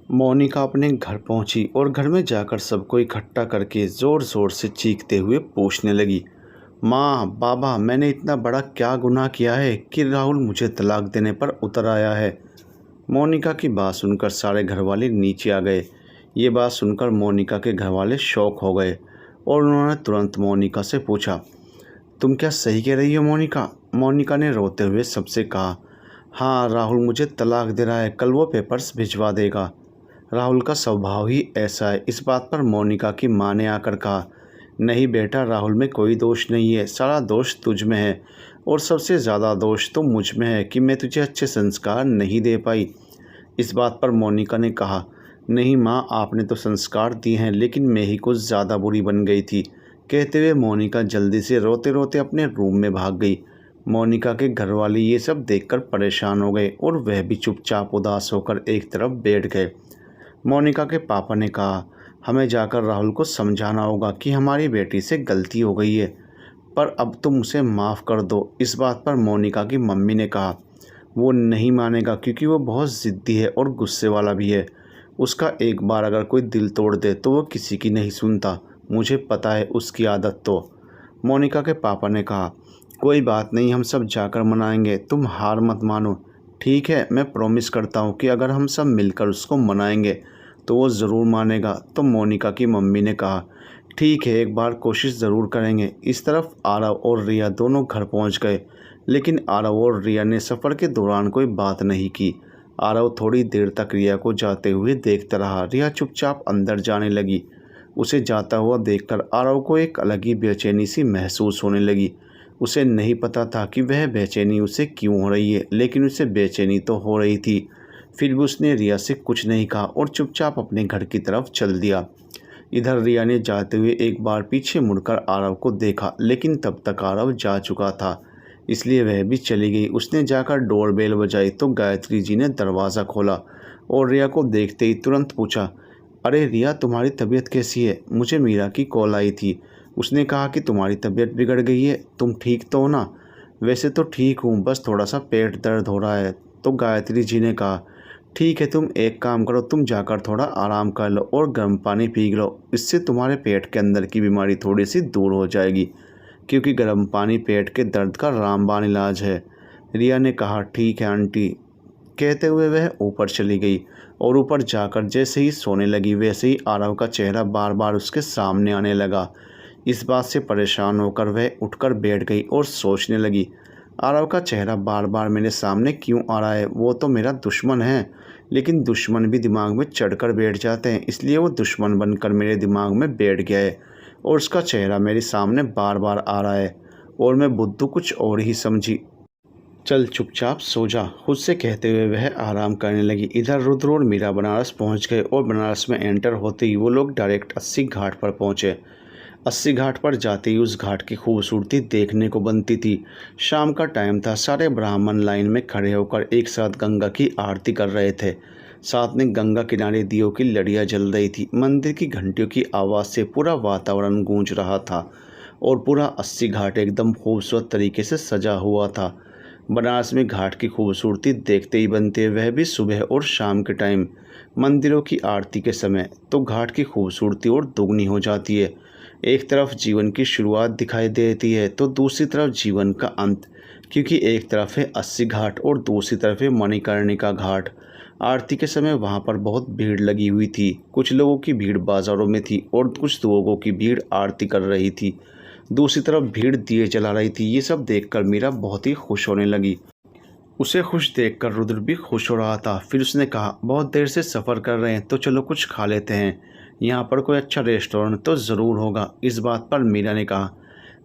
मोनिका अपने घर पहुंची और घर में जाकर सबको इकट्ठा करके ज़ोर ज़ोर से चीखते हुए पूछने लगी, माँ बाबा, मैंने इतना बड़ा क्या गुनाह किया है कि राहुल मुझे तलाक देने पर उतर आया है। मोनिका की बात सुनकर सारे घरवाले नीचे आ गए। ये बात सुनकर मोनिका के घरवाले शॉक हो गए और उन्होंने तुरंत मोनिका से पूछा, तुम क्या सही कह रही हो मोनिका? मोनिका ने रोते हुए सबसे कहा, हाँ राहुल मुझे तलाक दे रहा है, कल वो पेपर्स भिजवा देगा। राहुल का स्वभाव ही ऐसा है। इस बात पर मोनिका की मां ने आकर कहा, नहीं बेटा, राहुल में कोई दोष नहीं है, सारा दोष तुझ में है और सबसे ज़्यादा दोष तो मुझ में है कि मैं तुझे अच्छे संस्कार नहीं दे पाई। इस बात पर मोनिका ने कहा, नहीं माँ, आपने तो संस्कार दिए हैं, लेकिन मैं ही कुछ ज़्यादा बुरी बन गई थी। कहते हुए मोनिका जल्दी से रोते रोते अपने रूम में भाग गई। मोनिका के घरवाले ये सब देखकर परेशान हो गए और वह भी चुपचाप उदास होकर एक तरफ बैठ गए। मोनिका के पापा ने कहा, हमें जाकर राहुल को समझाना होगा कि हमारी बेटी से गलती हो गई है, पर अब तुम उसे माफ़ कर दो। इस बात पर मोनिका की मम्मी ने कहा, वो नहीं मानेगा क्योंकि वो बहुत ज़िद्दी है और गुस्से वाला भी है। उसका एक बार अगर कोई दिल तोड़ दे तो वो किसी की नहीं सुनता, मुझे पता है उसकी आदत तो। मोनिका के पापा ने कहा, कोई बात नहीं, हम सब जाकर मनाएंगे, तुम हार मत मानो। ठीक है, मैं प्रॉमिस करता हूँ कि अगर हम सब मिलकर उसको मनाएंगे तो वो ज़रूर मानेगा। तो मोनिका की मम्मी ने कहा, ठीक है, एक बार कोशिश ज़रूर करेंगे। इस तरफ आरव और रिया दोनों घर पहुँच गए, लेकिन आरव और रिया ने सफ़र के दौरान कोई बात नहीं की। आरव थोड़ी देर तक रिया को जाते हुए देखता रहा। रिया चुपचाप अंदर जाने लगी। उसे जाता हुआ देखकर आरव को एक अलग ही बेचैनी सी महसूस होने लगी। उसे नहीं पता था कि वह बेचैनी उसे क्यों हो रही है, लेकिन उसे बेचैनी तो हो रही थी। फिर भी उसने रिया से कुछ नहीं कहा और चुपचाप अपने घर की तरफ चल दिया। इधर रिया ने जाते हुए एक बार पीछे मुड़कर आरव को देखा, लेकिन तब तक आरव जा चुका था, इसलिए वह भी चली गई। उसने जाकर डोरबेल बजाई तो गायत्री जी ने दरवाज़ा खोला और रिया को देखते ही तुरंत पूछा, अरे रिया, तुम्हारी तबीयत कैसी है? मुझे मीरा की कॉल आई थी, उसने कहा कि तुम्हारी तबीयत बिगड़ गई है, तुम ठीक तो हो ना? वैसे तो ठीक हूँ, बस थोड़ा सा पेट दर्द हो रहा है। तो गायत्री जी ने कहा, ठीक है, तुम एक काम करो, तुम जाकर थोड़ा आराम कर लो और गर्म पानी पी लो, इससे तुम्हारे पेट के अंदर की बीमारी थोड़ी सी दूर हो जाएगी, क्योंकि गर्म पानी पेट के दर्द का रामबाण इलाज है। रिया ने कहा, ठीक है आंटी। कहते हुए वह ऊपर चली गई और ऊपर जाकर जैसे ही सोने लगी वैसे ही आरव का चेहरा बार बार उसके सामने आने लगा। इस बात से परेशान होकर वह उठकर बैठ गई और सोचने लगी, आरव का चेहरा बार बार मेरे सामने क्यों आ रहा है? वो तो मेरा दुश्मन है, लेकिन दुश्मन भी दिमाग में चढ़कर बैठ जाते हैं, इसलिए वो दुश्मन बनकर मेरे दिमाग में बैठ गया है और उसका चेहरा मेरे सामने बार बार आ रहा है और मैं बुद्धू कुछ और ही समझी। चल चुपचाप सो जा, खुद से कहते हुए वह आराम करने लगी। इधर रुद्र और मीरा बनारस पहुंच गए और बनारस में एंटर होते ही वो लोग डायरेक्ट 80 घाट पर पहुंचे। 80 घाट पर जाते ही उस घाट की खूबसूरती देखने को बनती थी। शाम का टाइम था, सारे ब्राह्मण लाइन में खड़े होकर एक साथ गंगा की आरती कर रहे थे। साथ में गंगा किनारे दियों की लड़ियाँ जल रही थी। मंदिर की घंटियों की आवाज़ से पूरा वातावरण गूंज रहा था और पूरा 80 घाट एकदम खूबसूरत तरीके से सजा हुआ था। बनारस में घाट की खूबसूरती देखते ही बनते, वह भी सुबह और शाम के टाइम मंदिरों की आरती के समय, तो घाट की खूबसूरती और दोगुनी हो जाती है। एक तरफ जीवन की शुरुआत दिखाई देती है तो दूसरी तरफ जीवन का अंत, क्योंकि एक तरफ है 80 घाट और दूसरी तरफ है मणिकर्णिका घाट। आरती के समय वहाँ पर बहुत भीड़ लगी हुई थी। कुछ लोगों की भीड़ बाज़ारों में थी और कुछ लोगों की भीड़ आरती कर रही थी। दूसरी तरफ भीड़ दिए जला रही थी। ये सब देखकर मीरा बहुत ही खुश होने लगी। उसे खुश देखकर रुद्र भी खुश हो रहा था। फिर उसने कहा, बहुत देर से सफ़र कर रहे हैं तो चलो कुछ खा लेते हैं, यहाँ पर कोई अच्छा रेस्टोरेंट तो ज़रूर होगा। इस बात पर मीरा ने कहा,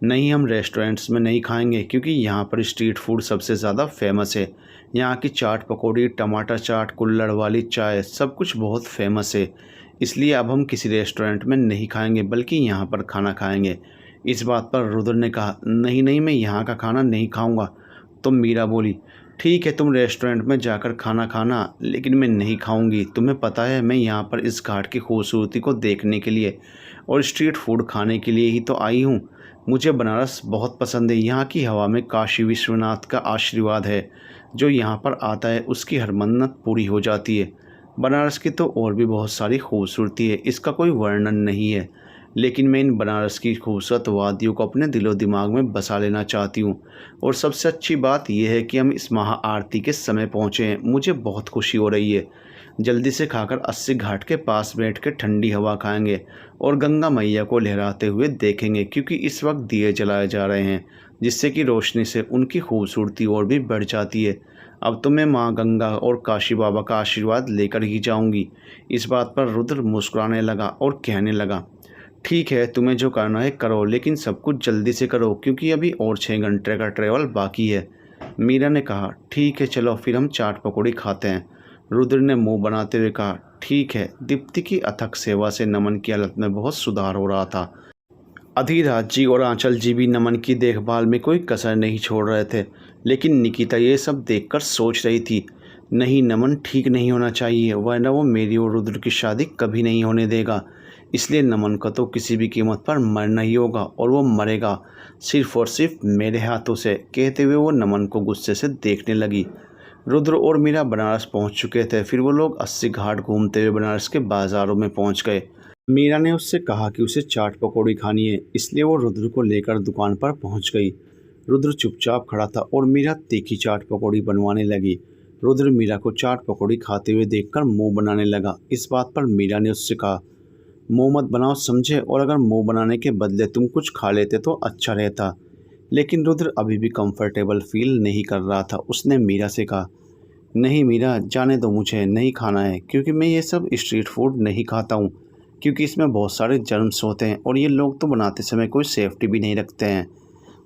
नहीं, हम रेस्टोरेंट्स में नहीं खाएंगे, क्योंकि यहाँ पर स्ट्रीट फूड सबसे ज़्यादा फेमस है। यहाँ की चाट पकौड़ी, टमाटर चाट, कुल्हड़ वाली चाय, सब कुछ बहुत फेमस है, इसलिए अब हम किसी रेस्टोरेंट में नहीं खाएंगे बल्कि यहाँ पर खाना खाएंगे। इस बात पर रुद्र ने कहा, नहीं नहीं, मैं यहाँ का खाना नहीं खाऊंगा। तो मीरा बोली, ठीक है, तुम रेस्टोरेंट में जाकर खाना खाना, लेकिन मैं नहीं खाऊंगी। तुम्हें पता है, मैं यहाँ पर इस घाट की खूबसूरती को देखने के लिए और स्ट्रीट फूड खाने के लिए ही तो आई हूँ। मुझे बनारस बहुत पसंद है। यहाँ की हवा में काशी विश्वनाथ का आशीर्वाद है। जो यहाँ पर आता है उसकी हर मन्नत पूरी हो जाती है। बनारस की तो और भी बहुत सारी खूबसूरती है, इसका कोई वर्णन नहीं है, लेकिन मैं इन बनारस की खूबसूरत वादियों को अपने दिलो दिमाग में बसा लेना चाहती हूँ। और सबसे अच्छी बात यह है कि हम इस महाआरती के समय पहुँचे हैं। मुझे बहुत खुशी हो रही है। जल्दी से खाकर 80 घाट के पास बैठ के ठंडी हवा खाएंगे और गंगा मैया को लहराते हुए देखेंगे, क्योंकि इस वक्त दिए जलाए जा रहे हैं, जिससे कि रोशनी से उनकी खूबसूरती और भी बढ़ जाती है। अब तो मैं माँ गंगा और काशी बाबा का आशीर्वाद लेकर ही जाऊंगी। इस बात पर रुद्र मुस्कुराने लगा और कहने लगा, ठीक है, तुम्हें जो करना है करो, लेकिन सब कुछ जल्दी से करो, क्योंकि अभी और 6 घंटे का ट्रेवल बाकी है। मीरा ने कहा, ठीक है चलो फिर हम चाट पकौड़ी खाते हैं। रुद्र ने मुंह बनाते हुए कहा, ठीक है। दीप्ति की अथक सेवा से नमन की हालत में बहुत सुधार हो रहा था। अधिराज जी और आंचल जी भी नमन की देखभाल में कोई कसर नहीं छोड़ रहे थे, लेकिन निकिता ये सब देखकर सोच रही थी, नहीं, नमन ठीक नहीं होना चाहिए, वरना वो मेरी और रुद्र की शादी कभी नहीं होने देगा। इसलिए नमन को तो किसी भी कीमत पर मरना ही होगा, और वो मरेगा सिर्फ और सिर्फ मेरे हाथों से। कहते हुए वो नमन को गुस्से से देखने लगी। रुद्र और मीरा बनारस पहुंच चुके थे। फिर वो लोग 80 घाट घूमते हुए बनारस के बाज़ारों में पहुंच गए। मीरा ने उससे कहा कि उसे चाट पकौड़ी खानी है, इसलिए वो रुद्र को लेकर दुकान पर पहुंच गई। रुद्र चुपचाप खड़ा था और मीरा तीखी चाट पकौड़ी बनवाने लगी। रुद्र मीरा को चाट पकौड़ी खाते हुए देखकर मुंह बनाने लगा। इस बात पर मीरा ने उससे कहा, मुंह मत बनाओ समझे, और अगर मुंह बनाने के बदले तुम कुछ खा लेते तो अच्छा रहता। लेकिन रुद्र अभी भी कंफर्टेबल फील नहीं कर रहा था। उसने मीरा से कहा, नहीं मीरा, जाने दो, मुझे नहीं खाना है, क्योंकि मैं ये सब स्ट्रीट फूड नहीं खाता हूँ, क्योंकि इसमें बहुत सारे जर्म्स होते हैं और ये लोग तो बनाते समय कोई सेफ्टी भी नहीं रखते हैं।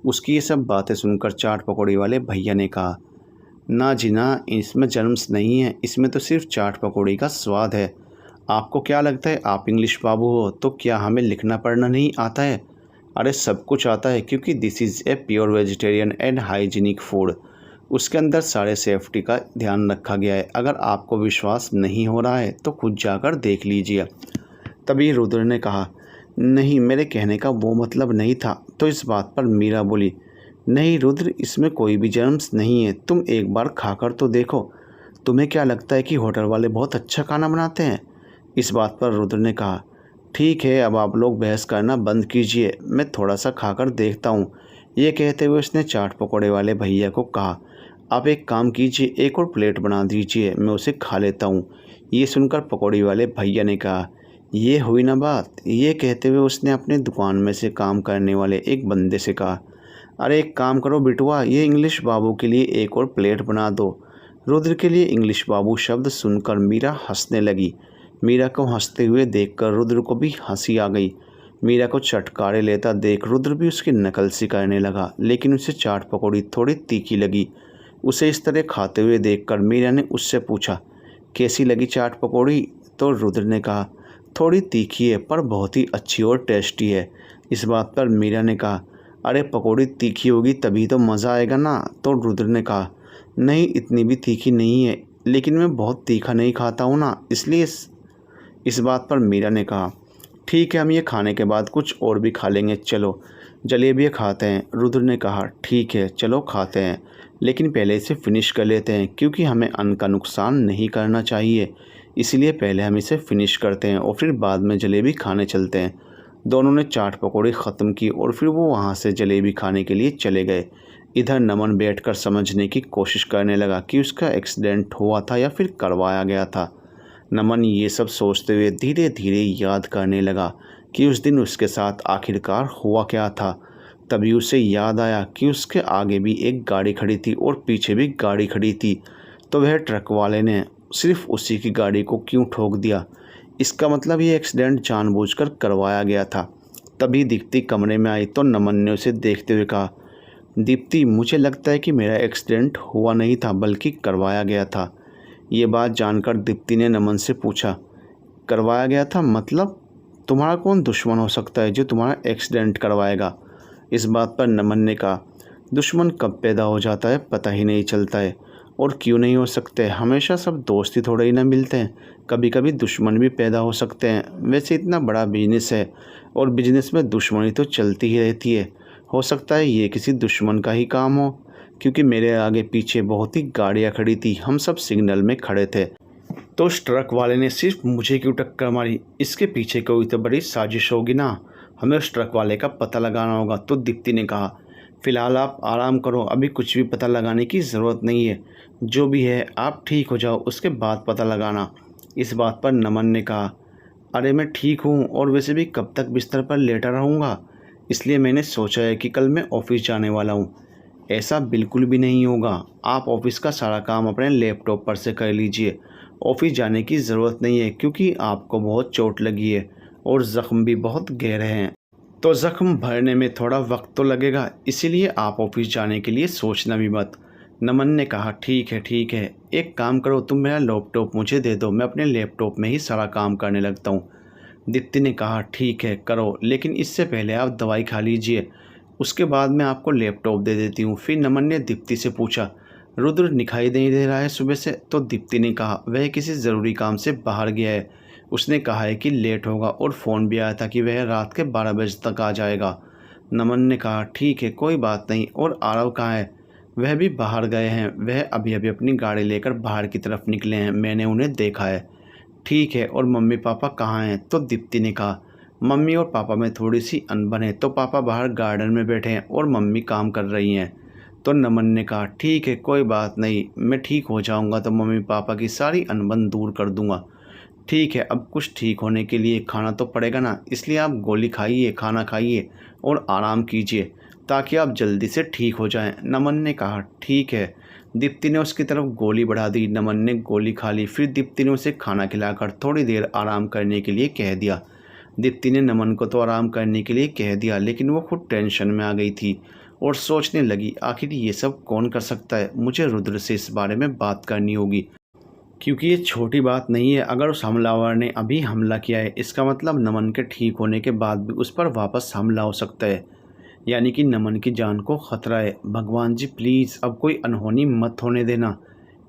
उसकी ये सब बातें सुनकर चाट पकौड़ी वाले भैया ने कहा, ना जी ना, इसमें जर्म्स नहीं है, इसमें तो सिर्फ चाट पकौड़ी का स्वाद है। आपको क्या लगता है आप इंग्लिश बाबू हो तो क्या हमें लिखना पढ़ना नहीं आता है? अरे सब कुछ आता है, क्योंकि this is a pure vegetarian and hygienic food. उसके अंदर सारे सेफ्टी का ध्यान रखा गया है। अगर आपको विश्वास नहीं हो रहा है तो खुद जाकर देख लीजिए। तभी रुद्र ने कहा, नहीं, मेरे कहने का वो मतलब नहीं था। तो इस बात पर मीरा बोली, नहीं रुद्र, इसमें कोई भी जर्म्स नहीं है, तुम एक बार खाकर तो देखो। तुम्हें क्या लगता है कि होटल वाले बहुत अच्छा खाना बनाते हैं? इस बात पर रुद्र ने कहा, ठीक है, अब आप लोग बहस करना बंद कीजिए, मैं थोड़ा सा खाकर देखता हूँ। ये कहते हुए उसने चाट पकौड़े वाले भैया को कहा, आप एक काम कीजिए, एक और प्लेट बना दीजिए, मैं उसे खा लेता हूँ। ये सुनकर पकौड़ी वाले भैया ने कहा, ये हुई ना बात। ये कहते हुए उसने अपने दुकान में से काम करने वाले एक बंदे से कहा, अरे एक काम करो बिटुआ, ये इंग्लिश बाबू के लिए एक और प्लेट बना दो। रुद्र के लिए इंग्लिश बाबू शब्द सुनकर मीरा हंसने लगी। मीरा को हंसते हुए देखकर रुद्र को भी हंसी आ गई। मीरा को चटकारे लेता देख रुद्र भी उसकी नकल सी करने लगा, लेकिन उसे चाट पकौड़ी थोड़ी तीखी लगी। उसे इस तरह खाते हुए देखकर मीरा ने उससे पूछा, कैसी लगी चाट पकौड़ी? तो रुद्र ने कहा, थोड़ी तीखी है पर बहुत ही अच्छी और टेस्टी है। इस बात पर मीरा ने कहा, अरे पकौड़ी तीखी होगी तभी तो मज़ा आएगा ना। तो रुद्र ने कहा, नहीं, इतनी भी तीखी नहीं है, लेकिन मैं बहुत तीखा नहीं खाता हूँ ना, इसलिए। इस बात पर मीरा ने कहा, ठीक है, हम ये खाने के बाद कुछ और भी खा लेंगे, चलो जलेबियाँ खाते हैं। रुद्र ने कहा, ठीक है चलो खाते हैं, लेकिन पहले इसे फिनिश कर लेते हैं, क्योंकि हमें अन्न का नुकसान नहीं करना चाहिए। इसलिए पहले हम इसे फिनिश करते हैं और फिर बाद में जलेबी खाने चलते हैं। दोनों ने चाट पकौड़ी ख़त्म की और फिर वो वहाँ से जलेबी खाने के लिए चले गए। इधर नमन बैठकर समझने की कोशिश करने लगा कि उसका एक्सीडेंट हुआ था या फिर करवाया गया था। नमन ये सब सोचते हुए धीरे धीरे याद करने लगा कि उस दिन उसके साथ आखिरकार हुआ क्या था। तभी उसे याद आया कि उसके आगे भी एक गाड़ी खड़ी थी और पीछे भी गाड़ी खड़ी थी, तो वह ट्रक वाले ने सिर्फ उसी की गाड़ी को क्यों ठोक दिया? इसका मतलब ये एक्सीडेंट जानबूझकर करवाया गया था। तभी दीप्ति कमरे में आई तो नमन ने उसे देखते हुए कहा, दीप्ति, मुझे लगता है कि मेरा एक्सीडेंट हुआ नहीं था बल्कि करवाया गया था। ये बात जानकर दीप्ति ने नमन से पूछा, करवाया गया था मतलब? तुम्हारा कौन दुश्मन हो सकता है जो तुम्हारा एक्सीडेंट करवाएगा? इस बात पर नमन ने कहा, दुश्मन कब पैदा हो जाता है पता ही नहीं चलता है, और क्यों नहीं हो सकते, हमेशा सब दोस्त ही थोड़े ही ना मिलते हैं, कभी कभी दुश्मन भी पैदा हो सकते हैं। वैसे इतना बड़ा बिजनेस है और बिजनेस में दुश्मनी तो चलती ही रहती है। हो सकता है ये किसी दुश्मन का ही काम हो, क्योंकि मेरे आगे पीछे बहुत ही गाड़ियाँ खड़ी थी, हम सब सिग्नल में खड़े थे। तो उस ट्रक वाले ने सिर्फ मुझे क्यों टक्कर मारी? इसके पीछे कोई तो बड़ी साजिश होगी ना। हमें उस ट्रक वाले का पता लगाना होगा। तो दीप्ति ने कहा, फ़िलहाल आप आराम करो, अभी कुछ भी पता लगाने की ज़रूरत नहीं है। जो भी है आप ठीक हो जाओ, उसके बाद पता लगाना। इस बात पर नमन ने कहा, अरे मैं ठीक हूँ और वैसे भी कब तक बिस्तर पर लेटा रहूँगा, इसलिए मैंने सोचा है कि कल मैं ऑफ़िस जाने वाला हूँ। ऐसा बिल्कुल भी नहीं होगा। आप ऑफ़िस का सारा काम अपने लैपटॉप पर से कर लीजिए। ऑफ़िस जाने की ज़रूरत नहीं है क्योंकि आपको बहुत चोट लगी है और ज़ख्म भी बहुत गहरे हैं। तो ज़ख्म भरने में थोड़ा वक्त तो लगेगा, इसीलिए आप ऑफ़िस जाने के लिए सोचना भी मत। नमन ने कहा, ठीक है ठीक है, एक काम करो, तुम मेरा लैपटॉप मुझे दे दो, मैं अपने लैपटॉप में ही सारा काम करने लगता हूँ। दीप्ति ने कहा, ठीक है करो, लेकिन इससे पहले आप दवाई खा लीजिए, उसके बाद मैं आपको लैपटॉप दे देती हूँ। फिर नमन ने दीप्ति से पूछा, रुद्र दिखाई नहीं दे रहा है सुबह से? तो दीप्ति ने कहा, वह किसी ज़रूरी काम से बाहर गया है। उसने कहा है कि लेट होगा और फ़ोन भी आया था कि वह रात के 12 बजे तक आ जाएगा। नमन ने कहा, ठीक है कोई बात नहीं। और आरव कहाँ है? वह भी बाहर गए हैं, वह अभी अभी अपनी गाड़ी लेकर बाहर की तरफ निकले हैं, मैंने उन्हें देखा है। ठीक है, और मम्मी पापा कहाँ हैं? तो दीप्ति ने कहा, मम्मी और पापा में थोड़ी सी अनबन है, तो पापा बाहर गार्डन में बैठे हैं और मम्मी काम कर रही हैं। तो नमन ने कहा, ठीक है कोई बात नहीं, मैं ठीक हो जाऊंगा तो मम्मी पापा की सारी अनबन दूर कर दूंगा। ठीक है, अब कुछ ठीक होने के लिए खाना तो पड़ेगा ना, इसलिए आप गोली खाइए, खाना खाइए और आराम कीजिए ताकि आप जल्दी से ठीक हो जाएं। नमन ने कहा, ठीक है। दीप्ति ने उसकी तरफ गोली बढ़ा दी। नमन ने गोली खा ली। फिर दीप्ति ने उसे खाना खिलाकर थोड़ी देर आराम करने के लिए कह दिया। दीप्ति ने नमन को तो आराम करने के लिए कह दिया, लेकिन वो खुद टेंशन में आ गई थी और सोचने लगी, आखिर ये सब कौन कर सकता है? मुझे रुद्र से इस बारे में बात करनी होगी, क्योंकि ये छोटी बात नहीं है। अगर उस हमलावर ने अभी हमला किया है, इसका मतलब नमन के ठीक होने के बाद भी उस पर वापस हमला हो सकता है, यानी कि नमन की जान को ख़तरा है। भगवान जी प्लीज़ अब कोई अनहोनी मत होने देना,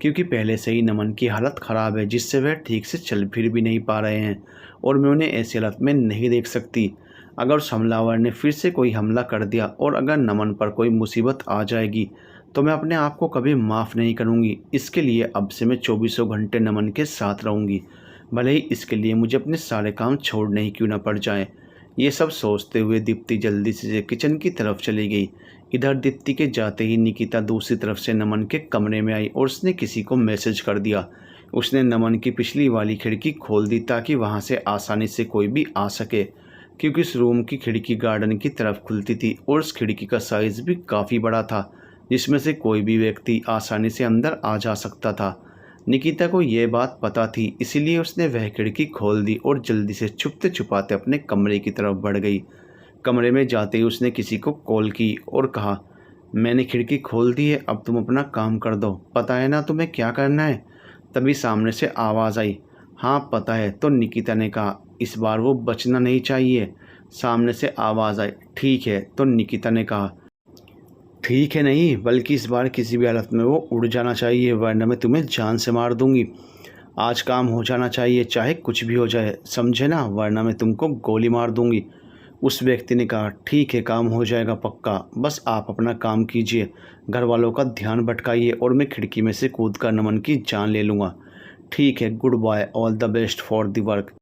क्योंकि पहले से ही नमन की हालत ख़राब है, जिससे वह ठीक से चल फिर भी नहीं पा रहे हैं और मैं उन्हें ऐसी हालत में नहीं देख सकती। अगर उस हमलावर ने फिर से कोई हमला कर दिया और अगर नमन पर कोई मुसीबत आ जाएगी तो मैं अपने आप को कभी माफ़ नहीं करूँगी। इसके लिए अब से मैं चौबीसों घंटे नमन के साथ रहूँगी, भले ही इसके लिए मुझे अपने सारे काम छोड़ने ही क्यों ना पड़ जाएं। ये सब सोचते हुए दीप्ति जल्दी से किचन की तरफ चली गई। इधर दीप्ति के जाते ही निकिता दूसरी तरफ से नमन के कमरे में आई और उसने किसी को मैसेज कर दिया। उसने नमन की पिछली वाली खिड़की खोल दी ताकि वहाँ से आसानी से कोई भी आ सके, क्योंकि इस रूम की खिड़की गार्डन की तरफ खुलती थी और उस खिड़की का साइज़ भी काफ़ी बड़ा था, जिसमें से कोई भी व्यक्ति आसानी से अंदर आ जा सकता था। निकिता को यह बात पता थी, इसीलिए उसने वह खिड़की खोल दी और जल्दी से छुपते छुपाते अपने कमरे की तरफ बढ़ गई। कमरे में जाते ही उसने किसी को कॉल की और कहा, मैंने खिड़की खोल दी है, अब तुम अपना काम कर दो, पता है ना तुम्हें क्या करना है? तभी सामने से आवाज़ आई, हाँ पता है। तो निकिता ने कहा, इस बार वो बचना नहीं चाहिए। सामने से आवाज़ आई, ठीक है। तो निकिता ने कहा, ठीक है नहीं, बल्कि इस बार किसी भी हालत में वो उड़ जाना चाहिए, वरना मैं तुम्हें जान से मार दूंगी। आज काम हो जाना चाहिए, चाहे कुछ भी हो जाए, समझे ना, वरना मैं तुमको गोली मार दूंगी। उस व्यक्ति ने कहा, ठीक है काम हो जाएगा पक्का, बस आप अपना काम कीजिए, घर वालों का ध्यान भटकाइए और मैं खिड़की में से कूद कर नमन की जान ले लूँगा। ठीक है, good bye, all the best for the work.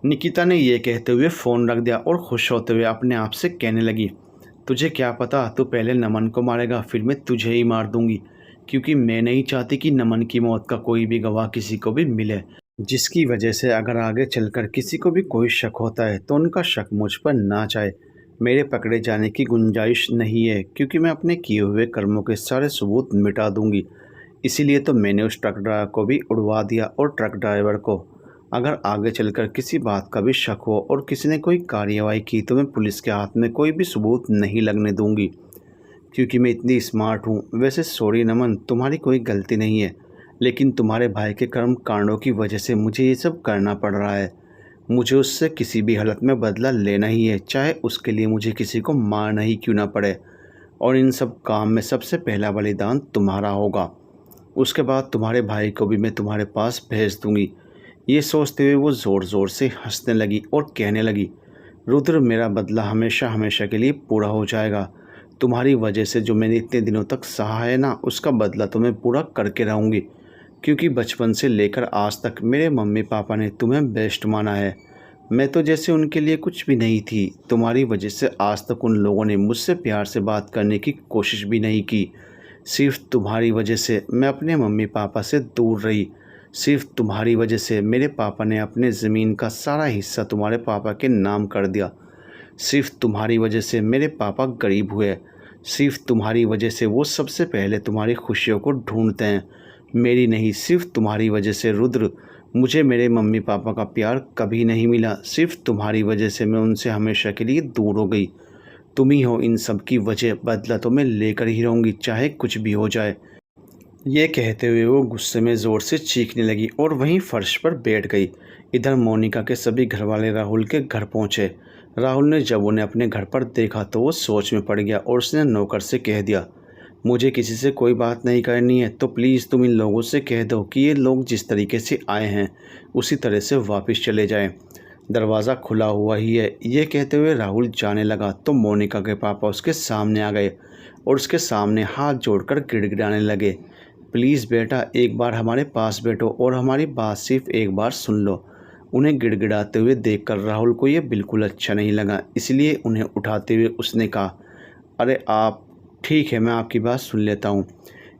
Nikita ने यह कहते हुए फ़ोन रख दिया और खुश होते हुए अपने आप से कहने लगी, तुझे क्या पता, तू पहले नमन को मारेगा, फिर मैं तुझे ही मार दूंगी, क्योंकि मैं नहीं चाहती कि नमन की मौत का कोई भी गवाह किसी को भी मिले, जिसकी वजह से अगर आगे चलकर किसी को भी कोई शक होता है तो उनका शक मुझ पर ना जाए। मेरे पकड़े जाने की गुंजाइश नहीं है, क्योंकि मैं अपने किए हुए कर्मों के सारे सबूत मिटा दूंगी। इसीलिए तो मैंने उस ट्रक ड्राइवर को भी उड़वा दिया और ट्रक ड्राइवर को अगर आगे चलकर किसी बात का भी शक हो और किसी ने कोई कार्रवाई की तो मैं पुलिस के हाथ में कोई भी सबूत नहीं लगने दूंगी, क्योंकि मैं इतनी स्मार्ट हूँ। वैसे सॉरी नमन, तुम्हारी कोई गलती नहीं है, लेकिन तुम्हारे भाई के कर्म कांडों की वजह से मुझे ये सब करना पड़ रहा है। मुझे उससे किसी भी हालत में बदला लेना ही है, चाहे उसके लिए मुझे किसी को मारना ही क्यों ना पड़े। और इन सब काम में सबसे पहला बलिदान तुम्हारा होगा, उसके बाद तुम्हारे भाई को भी मैं तुम्हारे पास भेज दूँगी। ये सोचते हुए वो ज़ोर ज़ोर से हंसने लगी और कहने लगी, रुद्र मेरा बदला हमेशा हमेशा के लिए पूरा हो जाएगा। तुम्हारी वजह से जो मैंने इतने दिनों तक सहा है ना, उसका बदला तो मैं पूरा करके रहूँगी, क्योंकि बचपन से लेकर आज तक मेरे मम्मी पापा ने तुम्हें बेस्ट माना है। मैं तो जैसे उनके लिए कुछ भी नहीं थी। तुम्हारी वजह से आज तक उन लोगों ने मुझसे प्यार से बात करने की कोशिश भी नहीं की। सिर्फ तुम्हारी वजह से मैं अपने मम्मी पापा से दूर रही। सिर्फ तुम्हारी वजह से मेरे पापा ने अपने ज़मीन का सारा हिस्सा तुम्हारे पापा के नाम कर दिया। सिर्फ तुम्हारी वजह से मेरे पापा गरीब हुए। सिर्फ तुम्हारी वजह से वो सबसे पहले तुम्हारी खुशियों को ढूंढते हैं, मेरी नहीं। सिर्फ तुम्हारी वजह से रुद्र, मुझे मेरे मम्मी पापा का प्यार कभी नहीं मिला। सिर्फ तुम्हारी वजह से मैं उनसे हमेशा के लिए दूर हो गई। तुम ही हो इन सब की वजह। बदला तो मैं लेकर ही रहूँगी, चाहे कुछ भी हो जाए। ये कहते हुए वो गुस्से में ज़ोर से चीखने लगी और वहीं फर्श पर बैठ गई। इधर मोनिका के सभी घरवाले राहुल के घर पहुंचे। राहुल ने जब उन्हें अपने घर पर देखा तो वो सोच में पड़ गया और उसने नौकर से कह दिया, मुझे किसी से कोई बात नहीं करनी है, तो प्लीज़ तुम इन लोगों से कह दो कि ये लोग जिस तरीके से आए हैं उसी तरह से वापस चले जाएं। दरवाज़ा खुला हुआ ही है। ये कहते हुए राहुल जाने लगा तो मोनिका के पापा उसके सामने आ गए और उसके सामने हाथ जोड़कर गिड़गिड़ाने लगे, प्लीज़ बेटा एक बार हमारे पास बैठो और हमारी बात सिर्फ एक बार सुन लो। उन्हें गिड़गिड़ाते हुए देखकर राहुल को ये बिल्कुल अच्छा नहीं लगा, इसलिए उन्हें उठाते हुए उसने कहा, अरे आप, ठीक है मैं आपकी बात सुन लेता हूँ।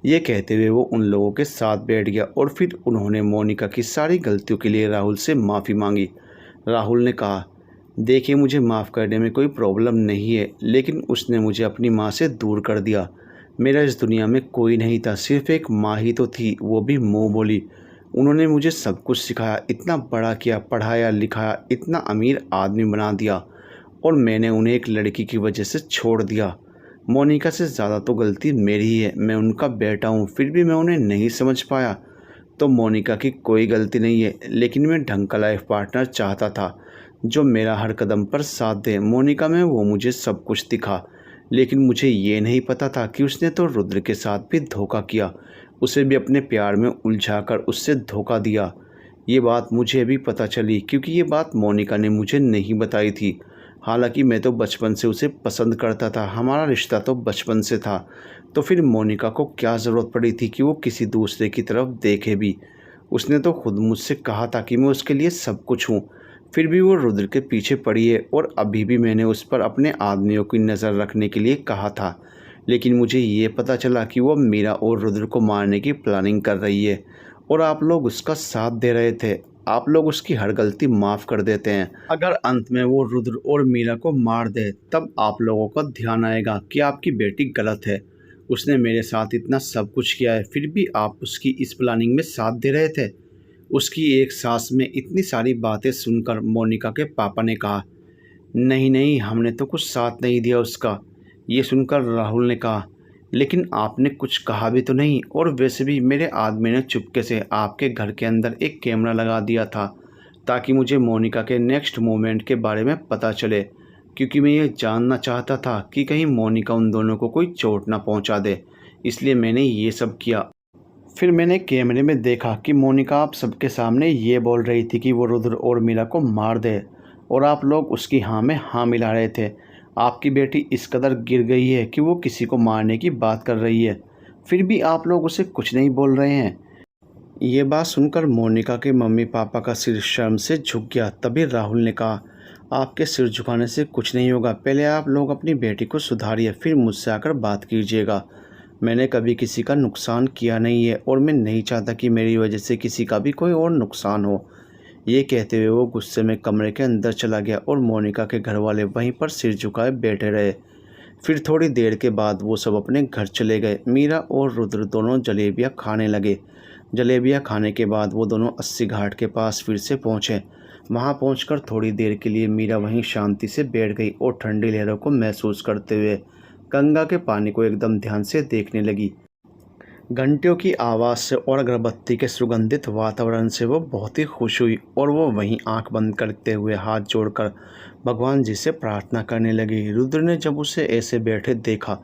ये कहते हुए वो उन लोगों के साथ बैठ गया और फिर उन्होंने मोनिका की सारी गलतियों के लिए राहुल से माफ़ी मांगी। राहुल ने कहा, देखिए मुझे माफ़ करने में कोई प्रॉब्लम नहीं है, लेकिन उसने मुझे अपनी माँ से दूर कर दिया। मेरा इस दुनिया में कोई नहीं था, सिर्फ एक माँ ही तो थी, वो भी मुँह बोली। उन्होंने मुझे सब कुछ सिखाया, इतना बड़ा किया, पढ़ाया लिखाया, इतना अमीर आदमी बना दिया, और मैंने उन्हें एक लड़की की वजह से छोड़ दिया। मोनिका से ज़्यादा तो गलती मेरी ही है। मैं उनका बेटा हूँ, फिर भी मैं उन्हें नहीं समझ पाया। तो मोनिका की कोई गलती नहीं है, लेकिन मैं ढंग का लाइफ पार्टनर चाहता था जो मेरा हर कदम पर साथ दे। मोनिका में वो मुझे सब कुछ दिखा, लेकिन मुझे ये नहीं पता था कि उसने तो रुद्र के साथ भी धोखा किया, उसे भी अपने प्यार में उलझाकर उससे धोखा दिया। ये बात मुझे अभी पता चली, क्योंकि ये बात मोनिका ने मुझे नहीं बताई थी। हालांकि मैं तो बचपन से उसे पसंद करता था, हमारा रिश्ता तो बचपन से था, तो फिर मोनिका को क्या ज़रूरत पड़ी थी कि वो किसी दूसरे की तरफ देखे भी। उसने तो खुद मुझसे कहा था कि मैं उसके लिए सब कुछ हूँ, फिर भी वो रुद्र के पीछे पड़ी है। और अभी भी मैंने उस पर अपने आदमियों की नज़र रखने के लिए कहा था, लेकिन मुझे ये पता चला कि वो मीरा और रुद्र को मारने की प्लानिंग कर रही है, और आप लोग उसका साथ दे रहे थे। आप लोग उसकी हर गलती माफ़ कर देते हैं। अगर अंत में वो रुद्र और मीरा को मार दे, तब आप लोगों का ध्यान आएगा कि आपकी बेटी गलत है। उसने मेरे साथ इतना सब कुछ किया है, फिर भी आप उसकी इस प्लानिंग में साथ दे रहे थे। उसकी एक सांस में इतनी सारी बातें सुनकर मोनिका के पापा ने कहा, नहीं नहीं, हमने तो कुछ साथ नहीं दिया उसका। ये सुनकर राहुल ने कहा, लेकिन आपने कुछ कहा भी तो नहीं, और वैसे भी मेरे आदमी ने चुपके से आपके घर के अंदर एक कैमरा लगा दिया था, ताकि मुझे मोनिका के नेक्स्ट मोमेंट के बारे में पता चले, क्योंकि मैं ये जानना चाहता था कि कहीं मोनिका उन दोनों को कोई चोट ना पहुंचा दे, इसलिए मैंने ये सब किया। फिर मैंने कैमरे में देखा कि मोनिका आप सबके सामने ये बोल रही थी कि वो रुद्र और मीरा को मार दे, और आप लोग उसकी हाँ में हाँ मिला रहे थे। आपकी बेटी इस कदर गिर गई है कि वो किसी को मारने की बात कर रही है, फिर भी आप लोग उसे कुछ नहीं बोल रहे हैं। ये बात सुनकर मोनिका के मम्मी पापा का सिर शर्म से झुक गया। तभी राहुल ने कहा, आपके सिर झुकाने से कुछ नहीं होगा, पहले आप लोग अपनी बेटी को सुधारिए, फिर मुझसे आकर बात कीजिएगा। मैंने कभी किसी का नुकसान किया नहीं है, और मैं नहीं चाहता कि मेरी वजह से किसी का भी कोई और नुकसान हो। ये कहते हुए वो गुस्से में कमरे के अंदर चला गया और मोनिका के घर वाले वहीं पर सिर झुकाए बैठे रहे। फिर थोड़ी देर के बाद वो सब अपने घर चले गए। मीरा और रुद्र दोनों जलेबियाँ खाने लगे। जलेबियाँ खाने के बाद वो दोनों 80 घाट के पास फिर से पहुँचे। वहाँ पहुँचकर थोड़ी देर के लिए मीरा वहीं शांति से बैठ गई और ठंडी लहरों को महसूस करते हुए गंगा के पानी को एकदम ध्यान से देखने लगी। घंटियों की आवाज़ से और अगरबत्ती के सुगंधित वातावरण से वो बहुत ही खुश हुई, और वो वहीं आंख बंद करते हुए हाथ जोड़कर भगवान जी से प्रार्थना करने लगी। रुद्र ने जब उसे ऐसे बैठे देखा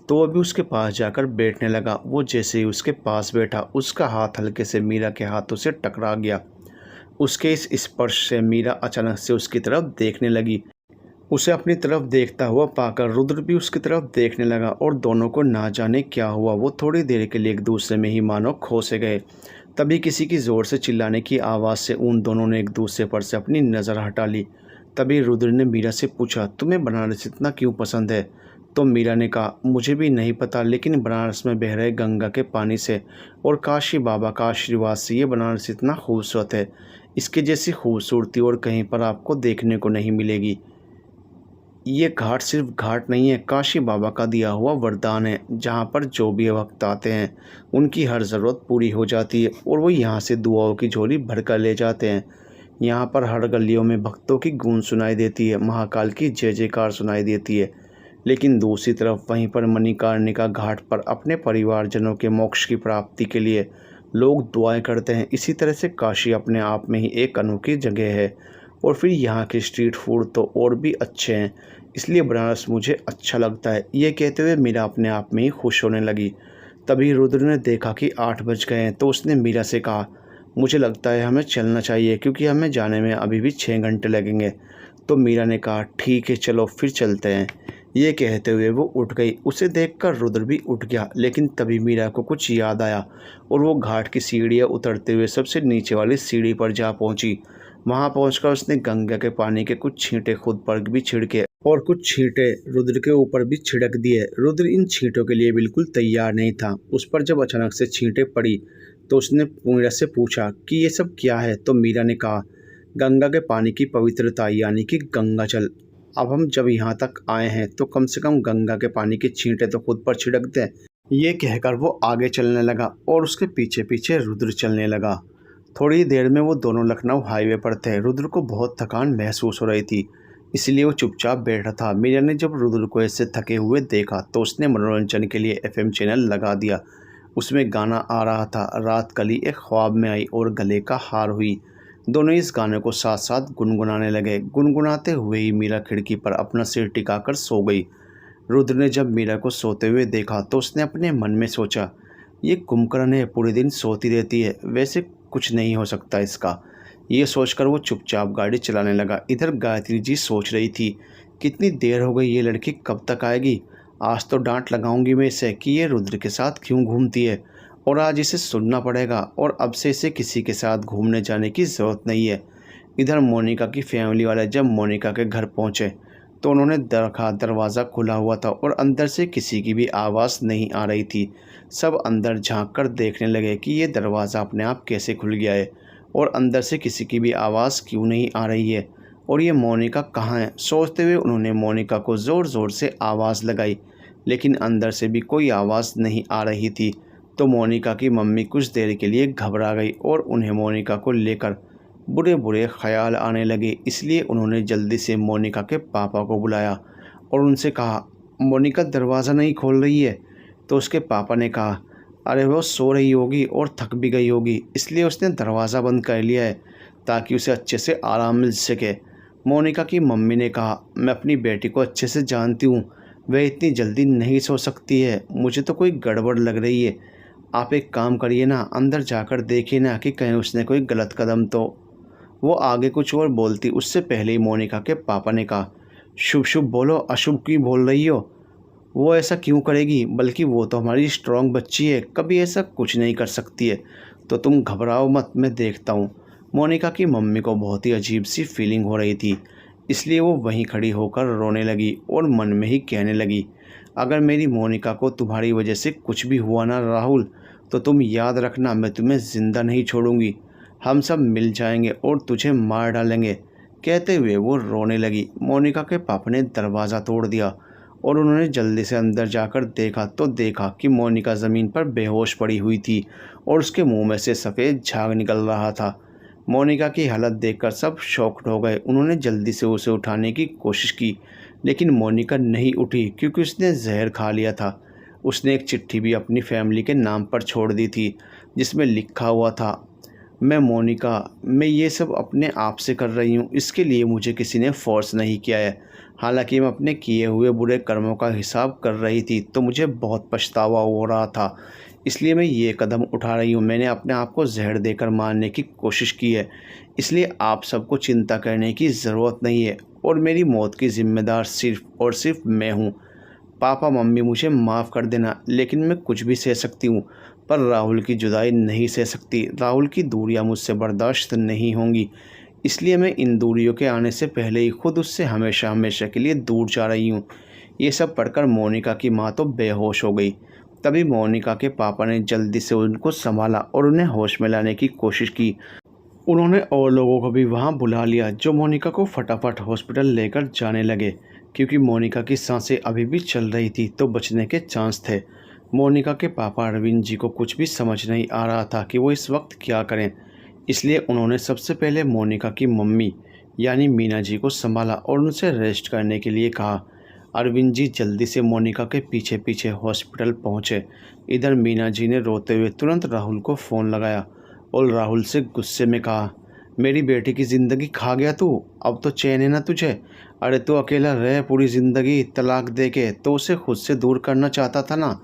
तो वो भी उसके पास जाकर बैठने लगा। वो जैसे ही उसके पास बैठा, उसका हाथ हल्के से मीरा के हाथों से टकरा गया। उसके इस स्पर्श से मीरा अचानक से उसकी तरफ देखने लगी। उसे अपनी तरफ देखता हुआ पाकर रुद्र भी उसकी तरफ देखने लगा और दोनों को ना जाने क्या हुआ, वो थोड़ी देर के लिए एक दूसरे में ही मानो खो से गए। तभी किसी की ज़ोर से चिल्लाने की आवाज़ से उन दोनों ने एक दूसरे पर से अपनी नज़र हटा ली। तभी रुद्र ने मीरा से पूछा, तुम्हें बनारस इतना क्यों पसंद है? तो मीरा ने कहा, मुझे भी नहीं पता, लेकिन बनारस में बह रहे गंगा के पानी से और काशी बाबा का आशीर्वाद से ये बनारस इतना खूबसूरत है। इसके जैसी खूबसूरती और कहीं पर आपको देखने को नहीं मिलेगी। ये घाट सिर्फ घाट नहीं है, काशी बाबा का दिया हुआ वरदान है, जहाँ पर जो भी भक्त आते हैं उनकी हर ज़रूरत पूरी हो जाती है और वो यहाँ से दुआओं की झोली भर कर ले जाते हैं। यहाँ पर हर गलियों में भक्तों की गूंज सुनाई देती है, महाकाल की जय जयकार सुनाई देती है। लेकिन दूसरी तरफ वहीं पर मणिकर्णिका घाट पर अपने परिवारजनों के मोक्ष की प्राप्ति के लिए लोग दुआएं करते हैं। इसी तरह से काशी अपने आप में ही एक अनोखी जगह है और फिर यहाँ के स्ट्रीट फूड तो और भी अच्छे हैं, इसलिए बनारस मुझे अच्छा लगता है। ये कहते हुए मीरा अपने आप में ही खुश होने लगी। तभी रुद्र ने देखा कि 8 बज गए हैं, तो उसने मीरा से कहा, मुझे लगता है हमें चलना चाहिए, क्योंकि हमें जाने में अभी भी 6 घंटे लगेंगे। तो मीरा ने कहा, ठीक है चलो फिर चलते हैं। ये कहते हुए वो उठ गई। उसे देखकर रुद्र भी उठ गया, लेकिन तभी मीरा को कुछ याद आया और वो घाट की सीढ़ियाँ उतरते हुए सबसे नीचे वाली सीढ़ी पर जा पहुंची। वहां पहुंचकर उसने गंगा के पानी के कुछ छींटे खुद पर भी छिड़के और कुछ छींटे रुद्र के ऊपर भी छिड़क दिए। रुद्र इन छींटों के लिए बिल्कुल तैयार नहीं था। उस पर जब अचानक से छींटे पड़ी तो उसने मीरा से पूछा कि ये सब क्या है? तो मीरा ने कहा, गंगा के पानी की पवित्रता, यानी कि गंगा जल। अब हम जब यहाँ तक आए हैं तो कम से कम गंगा के पानी की छींटे तो खुद पर छिड़क दें। ये कहकर वो आगे चलने लगा और उसके पीछे पीछे रुद्र चलने लगा। थोड़ी देर में वो दोनों लखनऊ हाईवे पर थे। रुद्र को बहुत थकान महसूस हो रही थी, इसलिए वो चुपचाप बैठा था। मीरा ने जब रुद्र को ऐसे थके हुए देखा तो उसने मनोरंजन के लिए एफएम चैनल लगा दिया। उसमें गाना आ रहा था, रात कली एक ख्वाब में आई और गले का हार हुई। दोनों इस गाने को साथ साथ गुनगुनाने लगे। गुनगुनाते हुए ही मीरा खिड़की पर अपना सिर टिकाकर सो गई। रुद्र ने जब मीरा को सोते हुए देखा तो उसने अपने मन में सोचा, ये कुंभकर्ण है, पूरे दिन सोती रहती है, वैसे कुछ नहीं हो सकता इसका। ये सोचकर वो चुपचाप गाड़ी चलाने लगा। इधर गायत्री जी सोच रही थी, कितनी देर हो गई, ये लड़की कब तक आएगी? आज तो डांट लगाऊंगी मैं इसे कि ये रुद्र के साथ क्यों घूमती है, और आज इसे सुनना पड़ेगा और अब से इसे किसी के साथ घूमने जाने की ज़रूरत नहीं है। इधर मोनिका की फैमिली वाले जब मोनिका के घर पहुंचे तो उन्होंने देखा दरवाज़ा खुला हुआ था और अंदर से किसी की भी आवाज़ नहीं आ रही थी। सब अंदर झांक कर देखने लगे कि ये दरवाज़ा अपने आप कैसे खुल गया है और अंदर से किसी की भी आवाज़ क्यों नहीं आ रही है और ये मोनिका कहाँ है। सोचते हुए उन्होंने मोनिका को ज़ोर ज़ोर से आवाज़ लगाई, लेकिन अंदर से भी कोई आवाज़ नहीं आ रही थी। तो मोनिका की मम्मी कुछ देर के लिए घबरा गई और उन्हें मोनिका को लेकर बुरे बुरे ख्याल आने लगे। इसलिए उन्होंने जल्दी से मोनिका के पापा को बुलाया और उनसे कहा, मोनिका दरवाज़ा नहीं खोल रही है। तो उसके पापा ने कहा, अरे वो सो रही होगी और थक भी गई होगी, इसलिए उसने दरवाज़ा बंद कर लिया है ताकि उसे अच्छे से आराम मिल सके। मोनिका की मम्मी ने कहा, मैं अपनी बेटी को अच्छे से जानती हूँ, वह इतनी जल्दी नहीं सो सकती है, मुझे तो कोई गड़बड़ लग रही है। आप एक काम करिए ना, अंदर जाकर देखिए ना कि कहीं उसने कोई गलत कदम तो। वो आगे कुछ और बोलती उससे पहले ही मोनिका के पापा ने कहा, शुभ शुभ बोलो, अशुभ क्यों बोल रही हो? वो ऐसा क्यों करेगी, बल्कि वो तो हमारी स्ट्रॉन्ग बच्ची है, कभी ऐसा कुछ नहीं कर सकती है, तो तुम घबराओ मत, मैं देखता हूँ। मोनिका की मम्मी को बहुत ही अजीब सी फीलिंग हो रही थी, इसलिए वो वहीं खड़ी होकर रोने लगी और मन में ही कहने लगी, अगर मेरी मोनिका को तुम्हारी वजह से कुछ भी हुआ ना राहुल, तो तुम याद रखना मैं तुम्हें ज़िंदा नहीं छोड़ूंगी, हम सब मिल जाएंगे और तुझे मार डालेंगे। कहते हुए वो रोने लगी। मोनिका के पापा ने दरवाज़ा तोड़ दिया और उन्होंने जल्दी से अंदर जाकर देखा तो देखा कि मोनिका ज़मीन पर बेहोश पड़ी हुई थी और उसके मुंह में से सफ़ेद झाग निकल रहा था। मोनिका की हालत देखकर सब शॉक्ड हो गए। उन्होंने जल्दी से उसे उठाने की कोशिश की, लेकिन मोनिका नहीं उठी क्योंकि उसने जहर खा लिया था। उसने एक चिट्ठी भी अपनी फैमिली के नाम पर छोड़ दी थी, जिसमें लिखा हुआ था, मैं मोनिका, मैं ये सब अपने आप से कर रही हूँ, इसके लिए मुझे किसी ने फोर्स नहीं किया है। हालांकि मैं अपने किए हुए बुरे कर्मों का हिसाब कर रही थी तो मुझे बहुत पछतावा हो रहा था, इसलिए मैं ये कदम उठा रही हूँ। मैंने अपने आप को जहर देकर मारने की कोशिश की है, इसलिए आप सबको चिंता करने की ज़रूरत नहीं है और मेरी मौत की ज़िम्मेदार सिर्फ़ और सिर्फ़ मैं हूँ। पापा मम्मी मुझे माफ़ कर देना, लेकिन मैं कुछ भी सह सकती हूँ, पर राहुल की जुदाई नहीं सह सकती। राहुल की दूरियां मुझसे बर्दाश्त नहीं होंगी, इसलिए मैं इन दूरियों के आने से पहले ही खुद उससे हमेशा हमेशा के लिए दूर जा रही हूँ। ये सब पढ़कर मोनिका की माँ तो बेहोश हो गई। तभी मोनिका के पापा ने जल्दी से उनको संभाला और उन्हें होश में लाने की कोशिश की। उन्होंने और लोगों को भी वहां बुला लिया, जो मोनिका को फटाफट हॉस्पिटल लेकर जाने लगे। क्योंकि मोनिका की सांसें अभी भी चल रही थी तो बचने के चांस थे। मोनिका के पापा अरविंद जी को कुछ भी समझ नहीं आ रहा था कि वो इस वक्त क्या करें, इसलिए उन्होंने सबसे पहले मोनिका की मम्मी यानी मीना जी को संभाला और उनसे रेस्ट करने के लिए कहा। अरविंद जी जल्दी से मोनिका के पीछे पीछे हॉस्पिटल पहुंचे। इधर मीना जी ने रोते हुए तुरंत राहुल को फ़ोन लगाया और राहुल से गुस्से में कहा, मेरी बेटी की ज़िंदगी खा गया तू, अब तो चैन है ना तुझे। अरे तू अकेला रह पूरी ज़िंदगी, तलाक दे के तो उसे खुद से दूर करना चाहता था ना।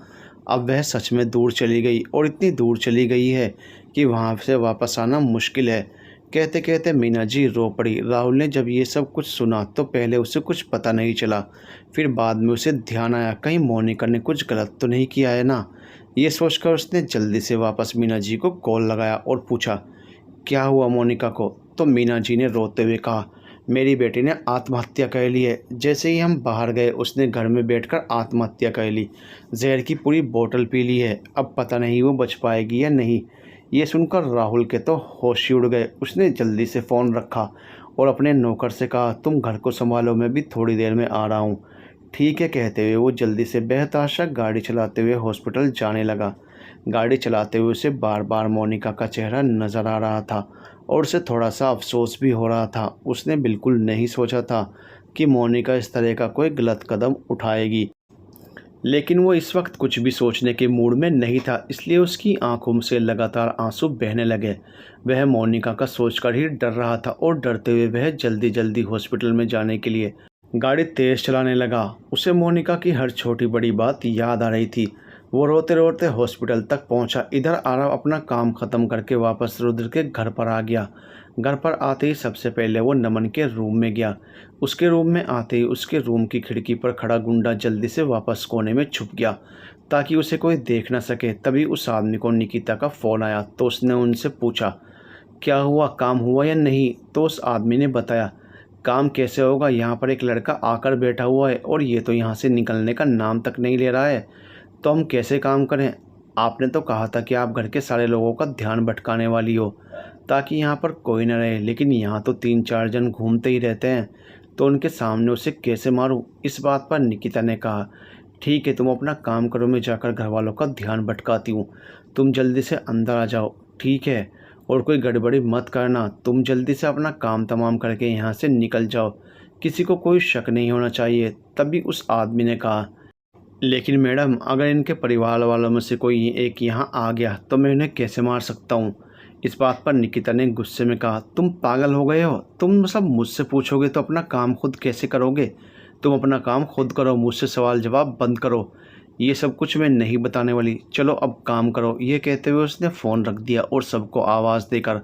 अब वह सच में दूर चली गई और इतनी दूर चली गई है कि वहाँ से वापस आना मुश्किल है। कहते कहते मीना जी रो पड़ी। राहुल ने जब ये सब कुछ सुना तो पहले उसे कुछ पता नहीं चला, फिर बाद में उसे ध्यान आया कहीं मोनिका ने कुछ गलत तो नहीं किया है ना। ये सोचकर उसने जल्दी से वापस मीना जी को कॉल लगाया और पूछा, क्या हुआ मोनिका को। तो मीना जी ने रोते हुए कहा, मेरी बेटी ने आत्महत्या कर ली है। जैसे ही हम बाहर गए उसने घर में बैठकर आत्महत्या कर ली, जहर की पूरी बोतल पी ली है। अब पता नहीं वो बच पाएगी या नहीं। ये सुनकर राहुल के तो होश ही उड़ गए। उसने जल्दी से फ़ोन रखा और अपने नौकर से कहा, तुम घर को संभालो, मैं भी थोड़ी देर में आ रहा हूँ। ठीक है कहते हुए वो जल्दी से बेहताशा गाड़ी चलाते हुए हॉस्पिटल जाने लगा। गाड़ी चलाते हुए उसे बार बार मोनिका का चेहरा नज़र आ रहा था और उसे थोड़ा सा अफसोस भी हो रहा था। उसने बिल्कुल नहीं सोचा था कि मोनिका इस तरह का कोई गलत कदम उठाएगी, लेकिन वो इस वक्त कुछ भी सोचने के मूड में नहीं था, इसलिए उसकी आंखों से लगातार आंसू बहने लगे। वह मोनिका का सोचकर ही डर रहा था और डरते हुए वह जल्दी जल्दी हॉस्पिटल में जाने के लिए गाड़ी तेज़ चलाने लगा। उसे मोनिका की हर छोटी बड़ी बात याद आ रही थी। वो रोते रोते हॉस्पिटल तक पहुंचा। इधर आरव अपना काम ख़त्म करके वापस रुद्र के घर पर आ गया। घर पर आते ही सबसे पहले वो नमन के रूम में गया। उसके रूम में आते ही उसके रूम की खिड़की पर खड़ा गुंडा जल्दी से वापस कोने में छुप गया ताकि उसे कोई देख ना सके। तभी उस आदमी को निकिता का फ़ोन आया तो उसने उनसे पूछा, क्या हुआ, काम हुआ या नहीं। तो उस आदमी ने बताया, काम कैसे होगा, यहाँ पर एक लड़का आकर बैठा हुआ है और ये तो यहाँ से निकलने का नाम तक नहीं ले रहा है, तो हम कैसे काम करें। आपने तो कहा था कि आप घर के सारे लोगों का ध्यान भटकाने वाली हो ताकि यहाँ पर कोई न रहे, लेकिन यहाँ तो 3-4 जन घूमते ही रहते हैं, तो उनके सामने उसे कैसे मारूं। इस बात पर निकिता ने कहा, ठीक है तुम अपना काम करो, मैं जाकर घर वालों का ध्यान भटकाती हूँ, तुम जल्दी से अंदर आ जाओ, ठीक है, और कोई गड़बड़ी मत करना। तुम जल्दी से अपना काम तमाम करके यहाँ से निकल जाओ, किसी को कोई शक नहीं होना चाहिए। तभी उस आदमी ने कहा, लेकिन मैडम अगर इनके परिवार वालों में से कोई एक यहाँ आ गया तो मैं उन्हें कैसे मार सकता हूँ। इस बात पर निकिता ने गुस्से में कहा, तुम पागल हो गए हो, तुम सब मुझसे पूछोगे तो अपना काम खुद कैसे करोगे। तुम अपना काम खुद करो, मुझसे सवाल जवाब बंद करो, ये सब कुछ मैं नहीं बताने वाली, चलो अब काम करो। ये कहते हुए उसने फ़ोन रख दिया और सबको आवाज़ देकर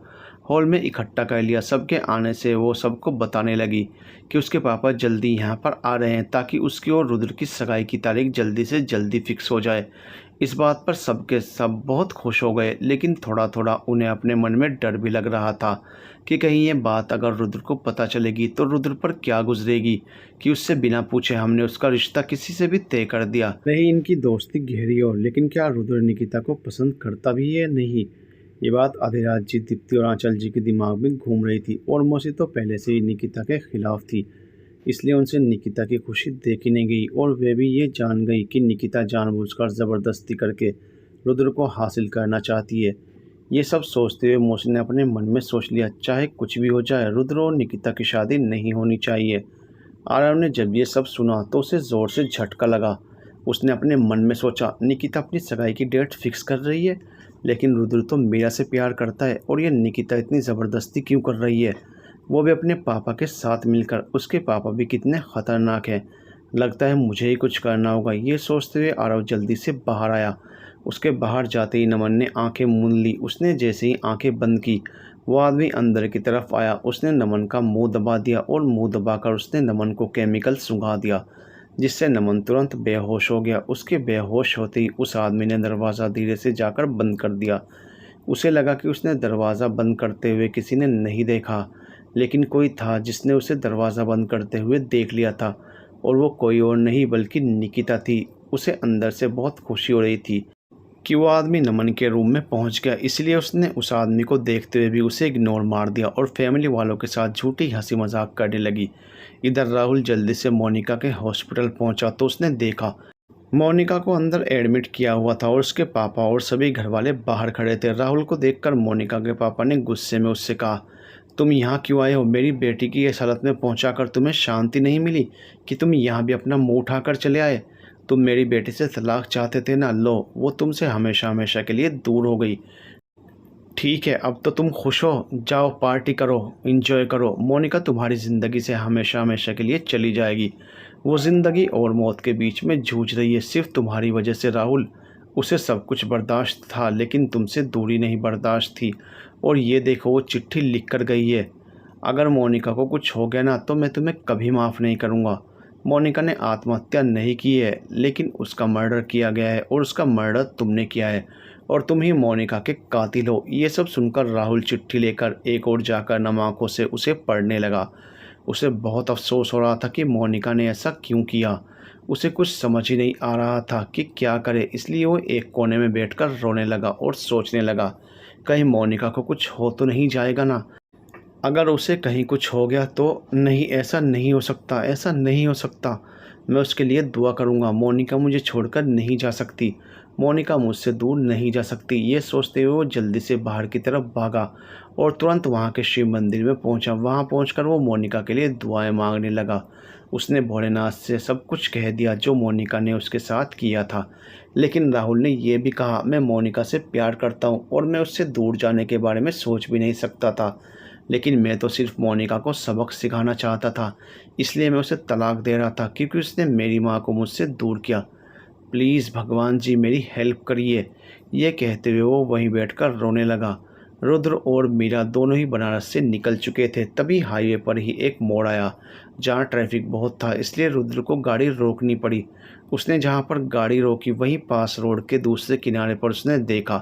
हॉल में इकट्ठा कर लिया। सबके आने से वो सबको बताने लगी कि उसके पापा जल्दी यहाँ पर आ रहे हैं ताकि उसकी और रुद्र की सगाई की तारीख जल्दी से जल्दी फिक्स हो जाए। इस बात पर सबके सब बहुत खुश हो गए, लेकिन थोड़ा थोड़ा उन्हें अपने मन में डर भी लग रहा था कि कहीं ये बात अगर रुद्र को पता चलेगी तो रुद्र पर क्या गुजरेगी कि उससे बिना पूछे हमने उसका रिश्ता किसी से भी तय कर दिया। नहीं इनकी दोस्ती गहरी हो, लेकिन क्या रुद्र निकिता को पसंद करता भी है नहीं। ये बात आधी रात जी दीप्ति और आंचल जी के दिमाग में घूम रही थी और मौसी तो पहले से ही निकिता के खिलाफ थी, इसलिए उनसे निकिता की खुशी देखी नहीं गई और वे भी ये जान गई कि निकिता जानबूझकर ज़बरदस्ती करके रुद्र को हासिल करना चाहती है। ये सब सोचते हुए मौसी ने अपने मन में सोच लिया, चाहे कुछ भी हो जाए रुद्र और निकिता की शादी नहीं होनी चाहिए। आरव ने जब ये सब सुना तो उसे ज़ोर से झटका लगा। उसने अपने मन में सोचा, निकिता अपनी सगाई की डेट फिक्स कर रही है, लेकिन रुद्र तो मीरा से प्यार करता है और ये निकिता इतनी ज़बरदस्ती क्यों कर रही है, वो भी अपने पापा के साथ मिलकर। उसके पापा भी कितने ख़तरनाक हैं, लगता है मुझे ही कुछ करना होगा। ये सोचते हुए आरव जल्दी से बाहर आया। उसके बाहर जाते ही नमन ने आंखें मूंद ली। उसने जैसे ही आंखें बंद की, वो आदमी अंदर की तरफ आया। उसने नमन का मुंह दबा दिया और मुंह दबाकर उसने नमन को केमिकल सूंघा दिया, जिससे नमन तुरंत बेहोश हो गया। उसके बेहोश होते ही उस आदमी ने दरवाज़ा धीरे से जाकर बंद कर दिया। उसे लगा कि उसने दरवाज़ा बंद करते हुए किसी ने नहीं देखा, लेकिन कोई था जिसने उसे दरवाज़ा बंद करते हुए देख लिया था, और वो कोई और नहीं बल्कि निकिता थी। उसे अंदर से बहुत खुशी हो रही थी कि वो आदमी नमन के रूम में पहुंच गया, इसलिए उसने उस आदमी को देखते हुए भी उसे इग्नोर मार दिया और फैमिली वालों के साथ झूठी हंसी मजाक करने लगी। इधर राहुल जल्दी से मोनिका के हॉस्पिटल पहुंचा तो उसने देखा मोनिका को अंदर एडमिट किया हुआ था और उसके पापा और सभी घर वाले बाहर खड़े थे। राहुल को देखकर मोनिका के पापा ने गुस्से में उससे कहा, तुम यहाँ क्यों आए हो? मेरी बेटी की इस हालत में पहुँचाकर तुम्हें शांति नहीं मिली कि तुम यहाँ भी अपना मुँह उठाकर चले आए? तुम मेरी बेटी से तलाक चाहते थे ना, लो वो तुमसे हमेशा हमेशा के लिए दूर हो गई। ठीक है, अब तो तुम खुश हो, जाओ पार्टी करो, एंजॉय करो। मोनिका तुम्हारी ज़िंदगी से हमेशा हमेशा के लिए चली जाएगी। वो ज़िंदगी और मौत के बीच में जूझ रही है सिर्फ तुम्हारी वजह से। राहुल, उसे सब कुछ बर्दाश्त था, लेकिन तुमसे दूरी नहीं बर्दाश्त थी। और ये देखो, वो चिट्ठी लिख कर गई है। अगर मोनिका को कुछ हो गया ना, तो मैं तुम्हें कभी माफ़ नहीं करूँगा। मोनिका ने आत्महत्या नहीं की है, लेकिन उसका मर्डर किया गया है, और उसका मर्डर तुमने किया है, और तुम ही मोनिका के कातिल हो। ये सब सुनकर राहुल चिट्ठी लेकर एक और जाकर नम आंखों से उसे पढ़ने लगा। उसे बहुत अफसोस हो रहा था कि मोनिका ने ऐसा क्यों किया। उसे कुछ समझ ही नहीं आ रहा था कि क्या करे, इसलिए वो एक कोने में बैठकर रोने लगा और सोचने लगा, कहीं मोनिका को कुछ हो तो नहीं जाएगा ना। अगर उसे कहीं कुछ हो गया तो नहीं, ऐसा नहीं हो सकता, ऐसा नहीं हो सकता। मैं उसके लिए दुआ करूँगा। मोनिका मुझे छोड़कर नहीं जा सकती, मोनिका मुझसे दूर नहीं जा सकती। ये सोचते हुए वो जल्दी से बाहर की तरफ भागा और तुरंत वहाँ के शिव मंदिर में पहुँचा। वहाँ पहुँचकर वो मोनिका के लिए दुआएं मांगने लगा। उसने भोलेनाथ से सब कुछ कह दिया जो मोनिका ने उसके साथ किया था। लेकिन राहुल ने यह भी कहा, मैं मोनिका से प्यार करता हूँ और मैं उससे दूर जाने के बारे में सोच भी नहीं सकता था, लेकिन मैं तो सिर्फ मोनिका को सबक सिखाना चाहता था, इसलिए मैं उसे तलाक दे रहा था क्योंकि उसने मेरी माँ को मुझसे दूर किया। प्लीज़ भगवान जी मेरी हेल्प करिए। ये कहते हुए वो वहीं बैठकर रोने लगा। रुद्र और मीरा दोनों ही बनारस से निकल चुके थे। तभी हाईवे पर ही एक मोड़ आया जहाँ ट्रैफिक बहुत था, इसलिए रुद्र को गाड़ी रोकनी पड़ी। उसने जहाँ पर गाड़ी रोकी वहीं पास रोड के दूसरे किनारे पर उसने देखा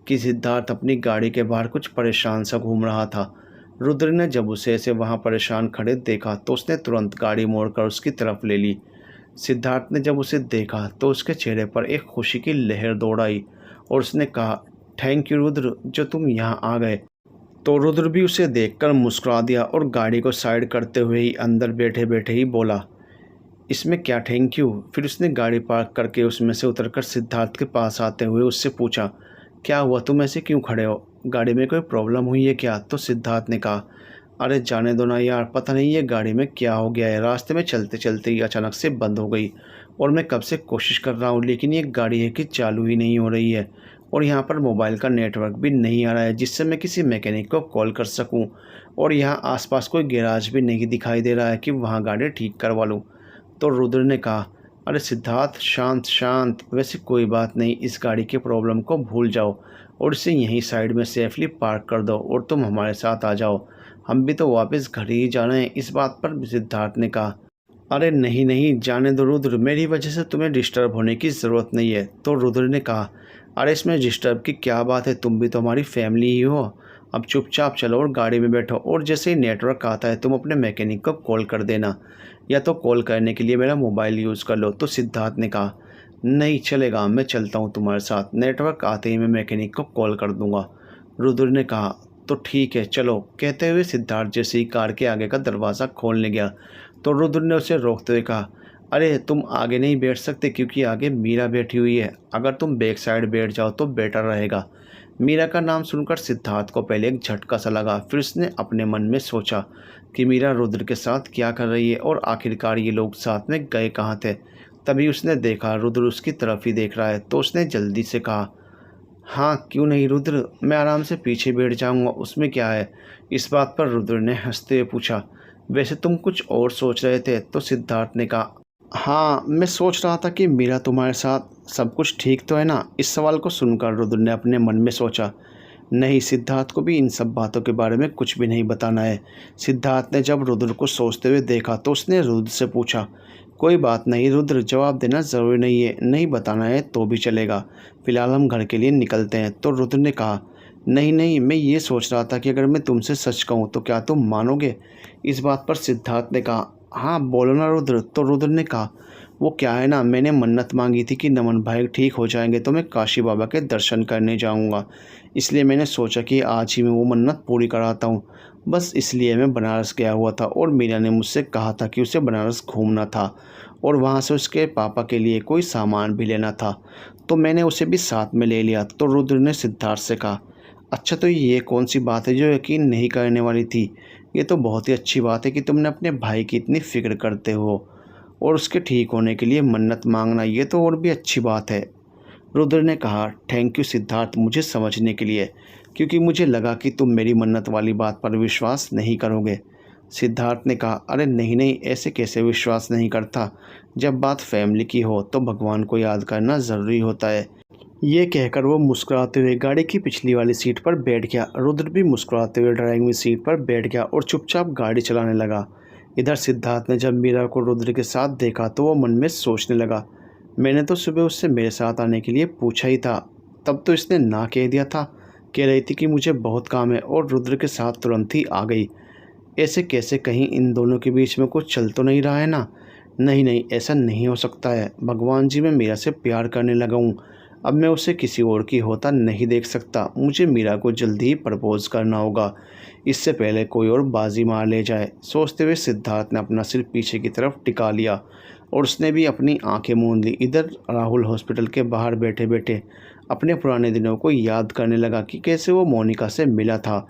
कि सिद्धार्थ अपनी गाड़ी के बाहर कुछ परेशान सा घूम रहा था। रुद्र ने जब उसे ऐसे वहाँ परेशान खड़े देखा तो उसने तुरंत गाड़ी मोड़कर उसकी तरफ ले ली। सिद्धार्थ ने जब उसे देखा तो उसके चेहरे पर एक खुशी की लहर दौड़ आई और उसने कहा, थैंक यू रुद्र, जो तुम यहाँ आ गए। तो रुद्र भी उसे देखकर मुस्कुरा दिया और गाड़ी को साइड करते हुए ही अंदर बैठे बैठे ही बोला, इसमें क्या थैंक यू। फिर उसने गाड़ी पार्क करके उसमें से उतरकर सिद्धार्थ के पास आते हुए उससे पूछा, क्या हुआ, तुम ऐसे क्यों खड़े हो? गाड़ी में कोई प्रॉब्लम हुई है क्या? तो सिद्धार्थ ने कहा, अरे जाने दो ना यार, पता नहीं ये गाड़ी में क्या हो गया है, रास्ते में चलते चलते ही अचानक से बंद हो गई और मैं कब से कोशिश कर रहा हूँ, लेकिन ये गाड़ी है कि चालू ही नहीं हो रही है, और यहाँ पर मोबाइल का नेटवर्क भी नहीं आ रहा है जिससे मैं किसी मैकेनिक को कॉल कर सकूँ, और यहाँ आसपास कोई गैराज भी नहीं दिखाई दे रहा है कि वहाँ गाड़ी ठीक करवा लूँ। तो रुद्र ने कहा, अरे सिद्धार्थ शांत शांत, वैसे कोई बात नहीं, इस गाड़ी के प्रॉब्लम को भूल जाओ और इसे यहीं साइड में सेफली पार्क कर दो और तुम हमारे साथ आ जाओ, हम भी तो वापस घर ही जाना है। इस बात पर सिद्धार्थ ने कहा, अरे नहीं नहीं, जाने दो रुद्र, मेरी वजह से तुम्हें डिस्टर्ब होने की ज़रूरत नहीं है। तो रुद्र ने कहा, अरे इसमें डिस्टर्ब की क्या बात है, तुम भी तो हमारी फैमिली ही हो। अब चुपचाप चलो और गाड़ी में बैठो, और जैसे ही नेटवर्क आता है तुम अपने मैकेनिक को कॉल कर देना, या तो कॉल करने के लिए मेरा मोबाइल यूज़ कर लो। तो सिद्धार्थ ने कहा, नहीं चलेगा, मैं चलता हूँ तुम्हारे साथ, नेटवर्क आते ही मैं मैकेनिक को कॉल कर दूँगा। रुद्र ने कहा, तो ठीक है चलो। कहते हुए सिद्धार्थ जैसे ही कार के आगे का दरवाज़ा खोलने गया तो रुद्र ने उसे रोकते हुए कहा, अरे तुम आगे नहीं बैठ सकते क्योंकि आगे मीरा बैठी हुई है, अगर तुम बैक साइड बैठ जाओ तो बेटर रहेगा। मीरा का नाम सुनकर सिद्धार्थ को पहले एक झटका सा लगा, फिर उसने अपने मन में सोचा कि मीरा रुद्र के साथ क्या कर रही है और आखिरकार ये लोग साथ में गए कहाँ थे। तभी उसने देखा रुद्र उसकी तरफ ही देख रहा है, तो उसने जल्दी से कहा, हाँ क्यों नहीं रुद्र, मैं आराम से पीछे बैठ जाऊंगा, उसमें क्या है। इस बात पर रुद्र ने हंसते हुए पूछा, वैसे तुम कुछ और सोच रहे थे? तो सिद्धार्थ ने कहा, हाँ, मैं सोच रहा था कि मीरा तुम्हारे साथ सब कुछ ठीक तो है ना? इस सवाल को सुनकर रुद्र ने अपने मन में सोचा, नहीं, सिद्धार्थ को भी इन सब बातों के बारे में कुछ भी नहीं बताना है। सिद्धार्थ ने जब रुद्र को सोचते हुए देखा तो उसने रुद्र से पूछा, कोई बात नहीं रुद्र, जवाब देना ज़रूरी नहीं है, नहीं बताना है तो भी चलेगा। फिलहाल हम घर के लिए निकलते हैं। तो रुद्र ने कहा, नहीं नहीं, मैं ये सोच रहा था कि अगर मैं तुमसे सच कहूँ तो क्या तुम मानोगे? इस बात पर सिद्धार्थ ने कहा, हाँ बोलो ना रुद्र। तो रुद्र ने कहा, वो क्या है ना, मैंने मन्नत मांगी थी कि नमन भाई ठीक हो जाएंगे तो मैं काशी बाबा के दर्शन करने जाऊंगा। इसलिए मैंने सोचा कि आज ही मैं वो मन्नत पूरी कराता हूँ। बस इसलिए मैं बनारस गया हुआ था और मीरा ने मुझसे कहा था कि उसे बनारस घूमना था और वहाँ से उसके पापा के लिए कोई सामान भी लेना था, तो मैंने उसे भी साथ में ले लिया। तो रुद्र ने सिद्धार्थ से कहा, अच्छा तो ये कौन सी बात है जो यकीन नहीं करने वाली थी? ये तो बहुत ही अच्छी बात है कि तुमने अपने भाई की इतनी फ़िक्र करते हो और उसके ठीक होने के लिए मन्नत मांगना, ये तो और भी अच्छी बात है। रुद्र ने कहा, थैंक यू सिद्धार्थ मुझे समझने के लिए, क्योंकि मुझे लगा कि तुम मेरी मन्नत वाली बात पर विश्वास नहीं करोगे। सिद्धार्थ ने कहा, अरे नहीं नहीं, ऐसे कैसे विश्वास नहीं करता? जब बात फैमिली की हो तो भगवान को याद करना ज़रूरी होता है। ये कहकर वो मुस्कुराते हुए गाड़ी की पिछली वाली सीट पर बैठ गया। रुद्र भी मुस्कुराते हुए ड्राइविंग सीट पर बैठ गया और चुपचाप गाड़ी चलाने लगा। इधर सिद्धार्थ ने जब मीरा को रुद्र के साथ देखा तो वो मन में सोचने लगा, मैंने तो सुबह उससे मेरे साथ आने के लिए पूछा ही था, तब तो इसने ना कह दिया था। कह रही थी कि मुझे बहुत काम है और रुद्र के साथ तुरंत ही आ गई। ऐसे कैसे, कहीं इन दोनों के बीच में कुछ चल तो नहीं रहा है ना? नहीं नहीं, ऐसा नहीं हो सकता है। भगवान जी, मैं मीरा से प्यार करने लगा हूँ। अब मैं उसे किसी और की होता नहीं देख सकता। मुझे मीरा को जल्दी ही प्रपोज करना होगा, इससे पहले कोई और बाजी मार ले जाए। सोचते हुए सिद्धार्थ ने अपना सिर पीछे की तरफ टिका लिया और उसने भी अपनी आंखें मूंद ली। इधर राहुल हॉस्पिटल के बाहर बैठे बैठे अपने पुराने दिनों को याद करने लगा कि कैसे वो मोनिका से मिला था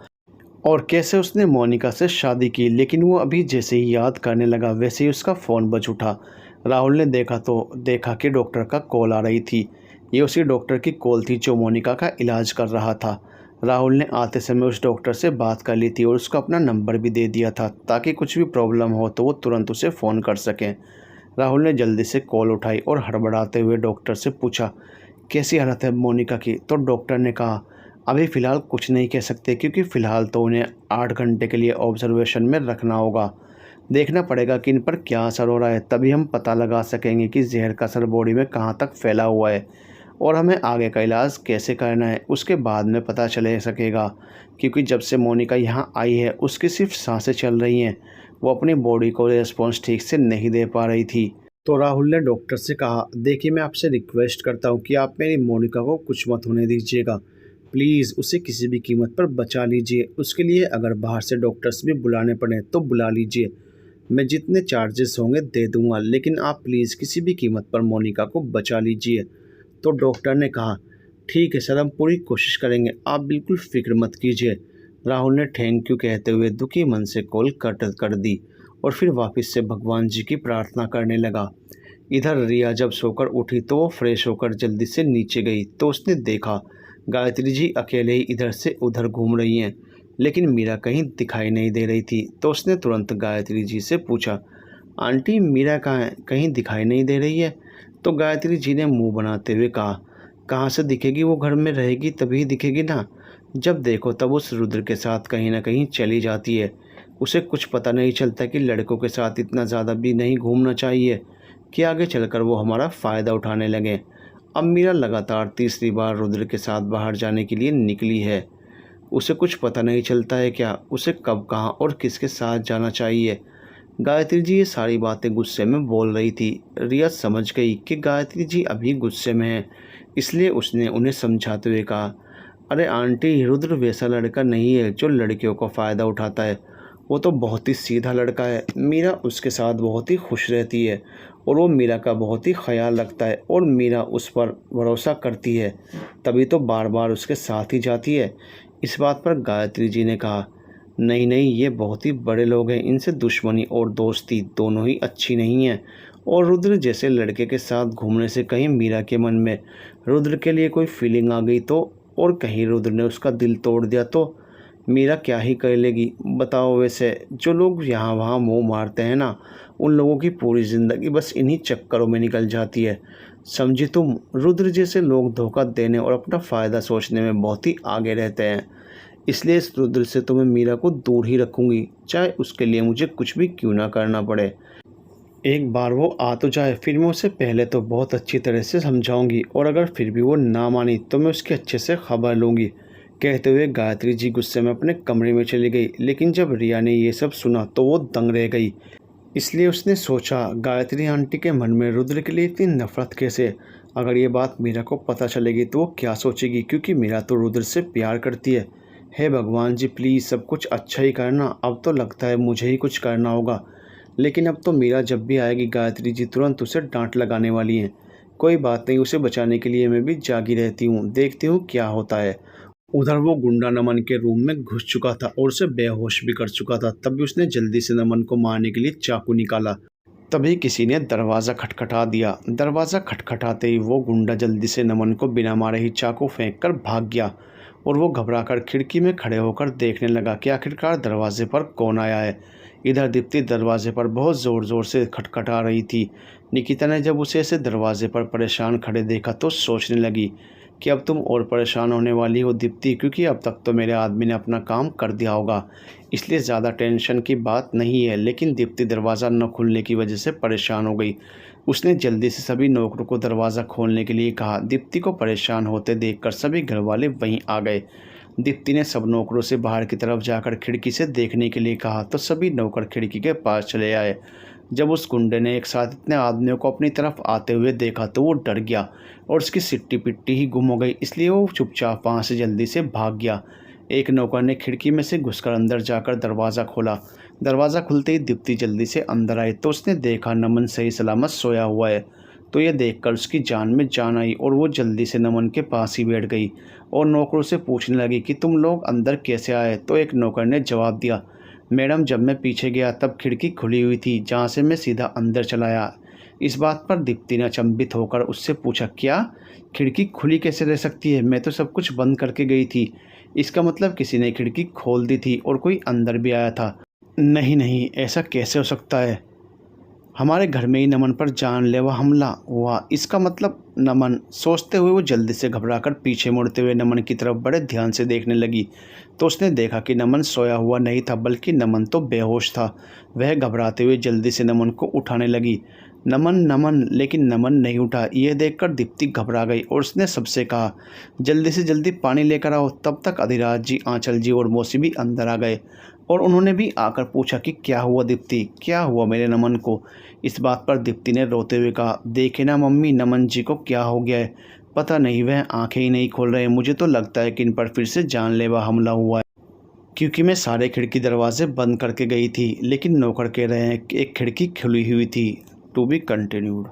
और कैसे उसने मोनिका से शादी की। लेकिन वो अभी जैसे ही याद करने लगा वैसे ही उसका फ़ोन बज उठा। राहुल ने देखा कि डॉक्टर का कॉल आ रही थी। ये उसी डॉक्टर की कॉल थी जो मोनिका का इलाज कर रहा था। राहुल ने आते समय उस डॉक्टर से बात कर ली थी और उसको अपना नंबर भी दे दिया था ताकि कुछ भी प्रॉब्लम हो तो वो तुरंत उसे फ़ोन कर सकें। राहुल ने जल्दी से कॉल उठाई और हड़बड़ाते हुए डॉक्टर से पूछा, कैसी हालत है मोनिका की? तो डॉक्टर ने कहा, अभी फ़िलहाल कुछ नहीं कह सकते क्योंकि फ़िलहाल तो उन्हें 8 घंटे के लिए ऑब्जर्वेशन में रखना होगा। देखना पड़ेगा कि इन पर क्या असर हो रहा है, तभी हम पता लगा सकेंगे कि जहर का असर बॉडी में कहाँ तक फैला हुआ है और हमें आगे का इलाज कैसे करना है उसके बाद में पता चले सकेगा। क्योंकि जब से मोनिका यहाँ आई है उसकी सिर्फ सांसें चल रही हैं, वो अपनी बॉडी को रिस्पॉन्स ठीक से नहीं दे पा रही थी। तो राहुल ने डॉक्टर से कहा, देखिए मैं आपसे रिक्वेस्ट करता हूँ कि आप मेरी मोनिका को कुछ मत होने दीजिएगा। प्लीज़ उसे किसी भी कीमत पर बचा लीजिए। उसके लिए अगर बाहर से डॉक्टर्स भी बुलाने पड़े तो बुला लीजिए। मैं जितने चार्जेस होंगे दे दूंगा, लेकिन आप प्लीज़ किसी भी कीमत पर मोनिका को बचा लीजिए। तो डॉक्टर ने कहा, ठीक है सर, हम पूरी कोशिश करेंगे, आप बिल्कुल फ़िक्र मत कीजिए। राहुल ने थैंक यू कहते हुए दुखी मन से कॉल कट कर दी और फिर वापस से भगवान जी की प्रार्थना करने लगा। इधर रिया जब सोकर उठी तो वो फ्रेश होकर जल्दी से नीचे गई तो उसने देखा गायत्री जी अकेले ही इधर से उधर घूम रही हैं, लेकिन मीरा कहीं दिखाई नहीं दे रही थी। तो उसने तुरंत गायत्री जी से पूछा, आंटी मीरा कहाँ है, कहीं दिखाई नहीं दे रही है? तो गायत्री जी ने मुंह बनाते हुए कहा, कहाँ से दिखेगी, वो घर में रहेगी तभी दिखेगी ना। जब देखो तब उस रुद्र के साथ कहीं ना कहीं चली जाती है। उसे कुछ पता नहीं चलता कि लड़कों के साथ इतना ज़्यादा भी नहीं घूमना चाहिए कि आगे चलकर वो हमारा फ़ायदा उठाने लगे। अब मीरा लगातार तीसरी बार रुद्र के साथ बाहर जाने के लिए निकली है। उसे कुछ पता नहीं चलता है क्या उसे कब, कहाँ और किसके साथ जाना चाहिए। गायत्री जी ये सारी बातें गुस्से में बोल रही थी। रिया समझ गई कि गायत्री जी अभी गुस्से में हैं, इसलिए उसने उन्हें समझाते हुए कहा, अरे आंटी, रुद्र वैसा लड़का नहीं है जो लड़कियों का फ़ायदा उठाता है। वो तो बहुत ही सीधा लड़का है। मीरा उसके साथ बहुत ही खुश रहती है और वो मीरा का बहुत ही ख्याल रखता है और मीरा उस पर भरोसा करती है, तभी तो बार बार उसके साथ ही जाती है। इस बात पर गायत्री जी ने कहा, नहीं नहीं, ये बहुत ही बड़े लोग हैं, इनसे दुश्मनी और दोस्ती दोनों ही अच्छी नहीं है। और रुद्र जैसे लड़के के साथ घूमने से कहीं मीरा के मन में रुद्र के लिए कोई फीलिंग आ गई तो, और कहीं रुद्र ने उसका दिल तोड़ दिया तो मीरा क्या ही कर लेगी बताओ। वैसे जो लोग यहाँ वहाँ मुँह मारते हैं ना, उन लोगों की पूरी ज़िंदगी बस इन्हीं चक्करों में निकल जाती है। समझी तुम? रुद्र जैसे लोग धोखा देने और अपना फ़ायदा सोचने में बहुत ही आगे रहते हैं। इसलिए इस रुद्र से तो मैं मीरा को दूर ही रखूँगी, चाहे उसके लिए मुझे कुछ भी क्यों ना करना पड़े। एक बार वो आ तो जाए, फिर मैं उसे पहले तो बहुत अच्छी तरह से समझाऊंगी, और अगर फिर भी वो ना मानी तो मैं उसकी अच्छे से खबर लूँगी। कहते हुए गायत्री जी गुस्से में अपने कमरे में चली गई। लेकिन जब रिया ने ये सब सुना तो वो दंग रह गई। इसलिए उसने सोचा, गायत्री आंटी के मन में रुद्र के लिए इतनी नफरत कैसे? अगर ये बात मीरा को पता चलेगी तो वो क्या सोचेगी, क्योंकि मीरा तो रुद्र से प्यार करती है। हे भगवान जी, प्लीज़ सब कुछ अच्छा ही करना। अब तो लगता है मुझे ही कुछ करना होगा। लेकिन अब तो मीरा जब भी आएगी, गायत्री जी तुरंत उसे डांट लगाने वाली हैं। कोई बात नहीं, उसे बचाने के लिए मैं भी जागी रहती हूँ, देखती हूँ क्या होता है। उधर वो गुंडा नमन के रूम में घुस चुका था और उसे बेहोश भी कर चुका था। तभी उसने जल्दी से नमन को मारने के लिए चाकू निकाला। तभी किसी ने दरवाज़ा खटखटा दिया। दरवाज़ा खटखटाते ही वो गुंडा जल्दी से नमन को बिना मारे ही चाकू फेंक कर भाग गया, और वो घबराकर खिड़की में खड़े होकर देखने लगा कि आखिरकार दरवाजे पर कौन आया है। इधर दीप्ति दरवाजे पर बहुत ज़ोर ज़ोर से खटखटा रही थी। निकिता ने जब उसे ऐसे दरवाजे पर परेशान खड़े देखा तो सोचने लगी कि अब तुम और परेशान होने वाली हो दीप्ति, क्योंकि अब तक तो मेरे आदमी ने अपना काम कर दिया होगा, इसलिए ज़्यादा टेंशन की बात नहीं है। लेकिन दीप्ति दरवाज़ा न खुलने की वजह से परेशान हो गई। उसने जल्दी से सभी नौकरों को दरवाज़ा खोलने के लिए कहा। दीप्ति को परेशान होते देखकर सभी घरवाले वहीं आ गए। दीप्ति ने सब नौकरों से बाहर की तरफ जाकर खिड़की से देखने के लिए कहा तो सभी नौकर खिड़की के पास चले आए। जब उस गुंडे ने एक साथ इतने आदमियों को अपनी तरफ आते हुए देखा तो वो डर गया और उसकी सिट्टी पिट्टी ही गुम हो गई। इसलिए वो चुपचाप वहाँ से जल्दी से भाग गया। एक नौकर ने खिड़की में से घुसकर अंदर जाकर दरवाज़ा खोला। दरवाज़ा खुलते ही दीप्ति जल्दी से अंदर आई तो उसने देखा नमन सही सलामत सोया हुआ है। तो यह देखकर उसकी जान में जान आई और वो जल्दी से नमन के पास ही बैठ गई और नौकरों से पूछने लगी कि तुम लोग अंदर कैसे आए। तो एक नौकर ने जवाब दिया, मैडम जब मैं पीछे गया तब खिड़की खुली हुई थी, जहाँ से मैं सीधा अंदर चला आया। इस बात पर दीप्ति ने अचंभित होकर उससे पूछा, क्या खिड़की खुली कैसे रह सकती है? मैं तो सब कुछ बंद करके गई थी। इसका मतलब किसी ने खिड़की खोल दी थी और कोई अंदर भी आया था। नहीं नहीं, ऐसा कैसे हो सकता है? हमारे घर में ही नमन पर जानलेवा हमला हुआ, इसका मतलब नमन। सोचते हुए वो जल्दी से घबराकर पीछे मुड़ते हुए नमन की तरफ बड़े ध्यान से देखने लगी तो उसने देखा कि नमन सोया हुआ नहीं था, बल्कि नमन तो बेहोश था। वह घबराते हुए जल्दी से नमन को उठाने लगी। नमन नमन, लेकिन नमन नहीं उठा। यह देखकर दीप्ति घबरा गई और उसने सबसे कहा, जल्दी से जल्दी पानी लेकर आओ। तब तक अधिराज जी, आंचल जी और मौसी भी अंदर आ गए और उन्होंने भी आकर पूछा कि क्या हुआ दीप्ति, क्या हुआ मेरे नमन को? इस बात पर दीप्ति ने रोते हुए कहा, देखे ना मम्मी, नमन जी को क्या हो गया है, पता नहीं, वह आंखें ही नहीं खोल रहे। मुझे तो लगता है कि इन पर फिर से जानलेवा हमला हुआ है, क्योंकि मैं सारे खिड़की दरवाजे बंद करके गई थी, लेकिन नौकर कह रहे हैं कि एक खिड़की खुली हुई थी। To be continued.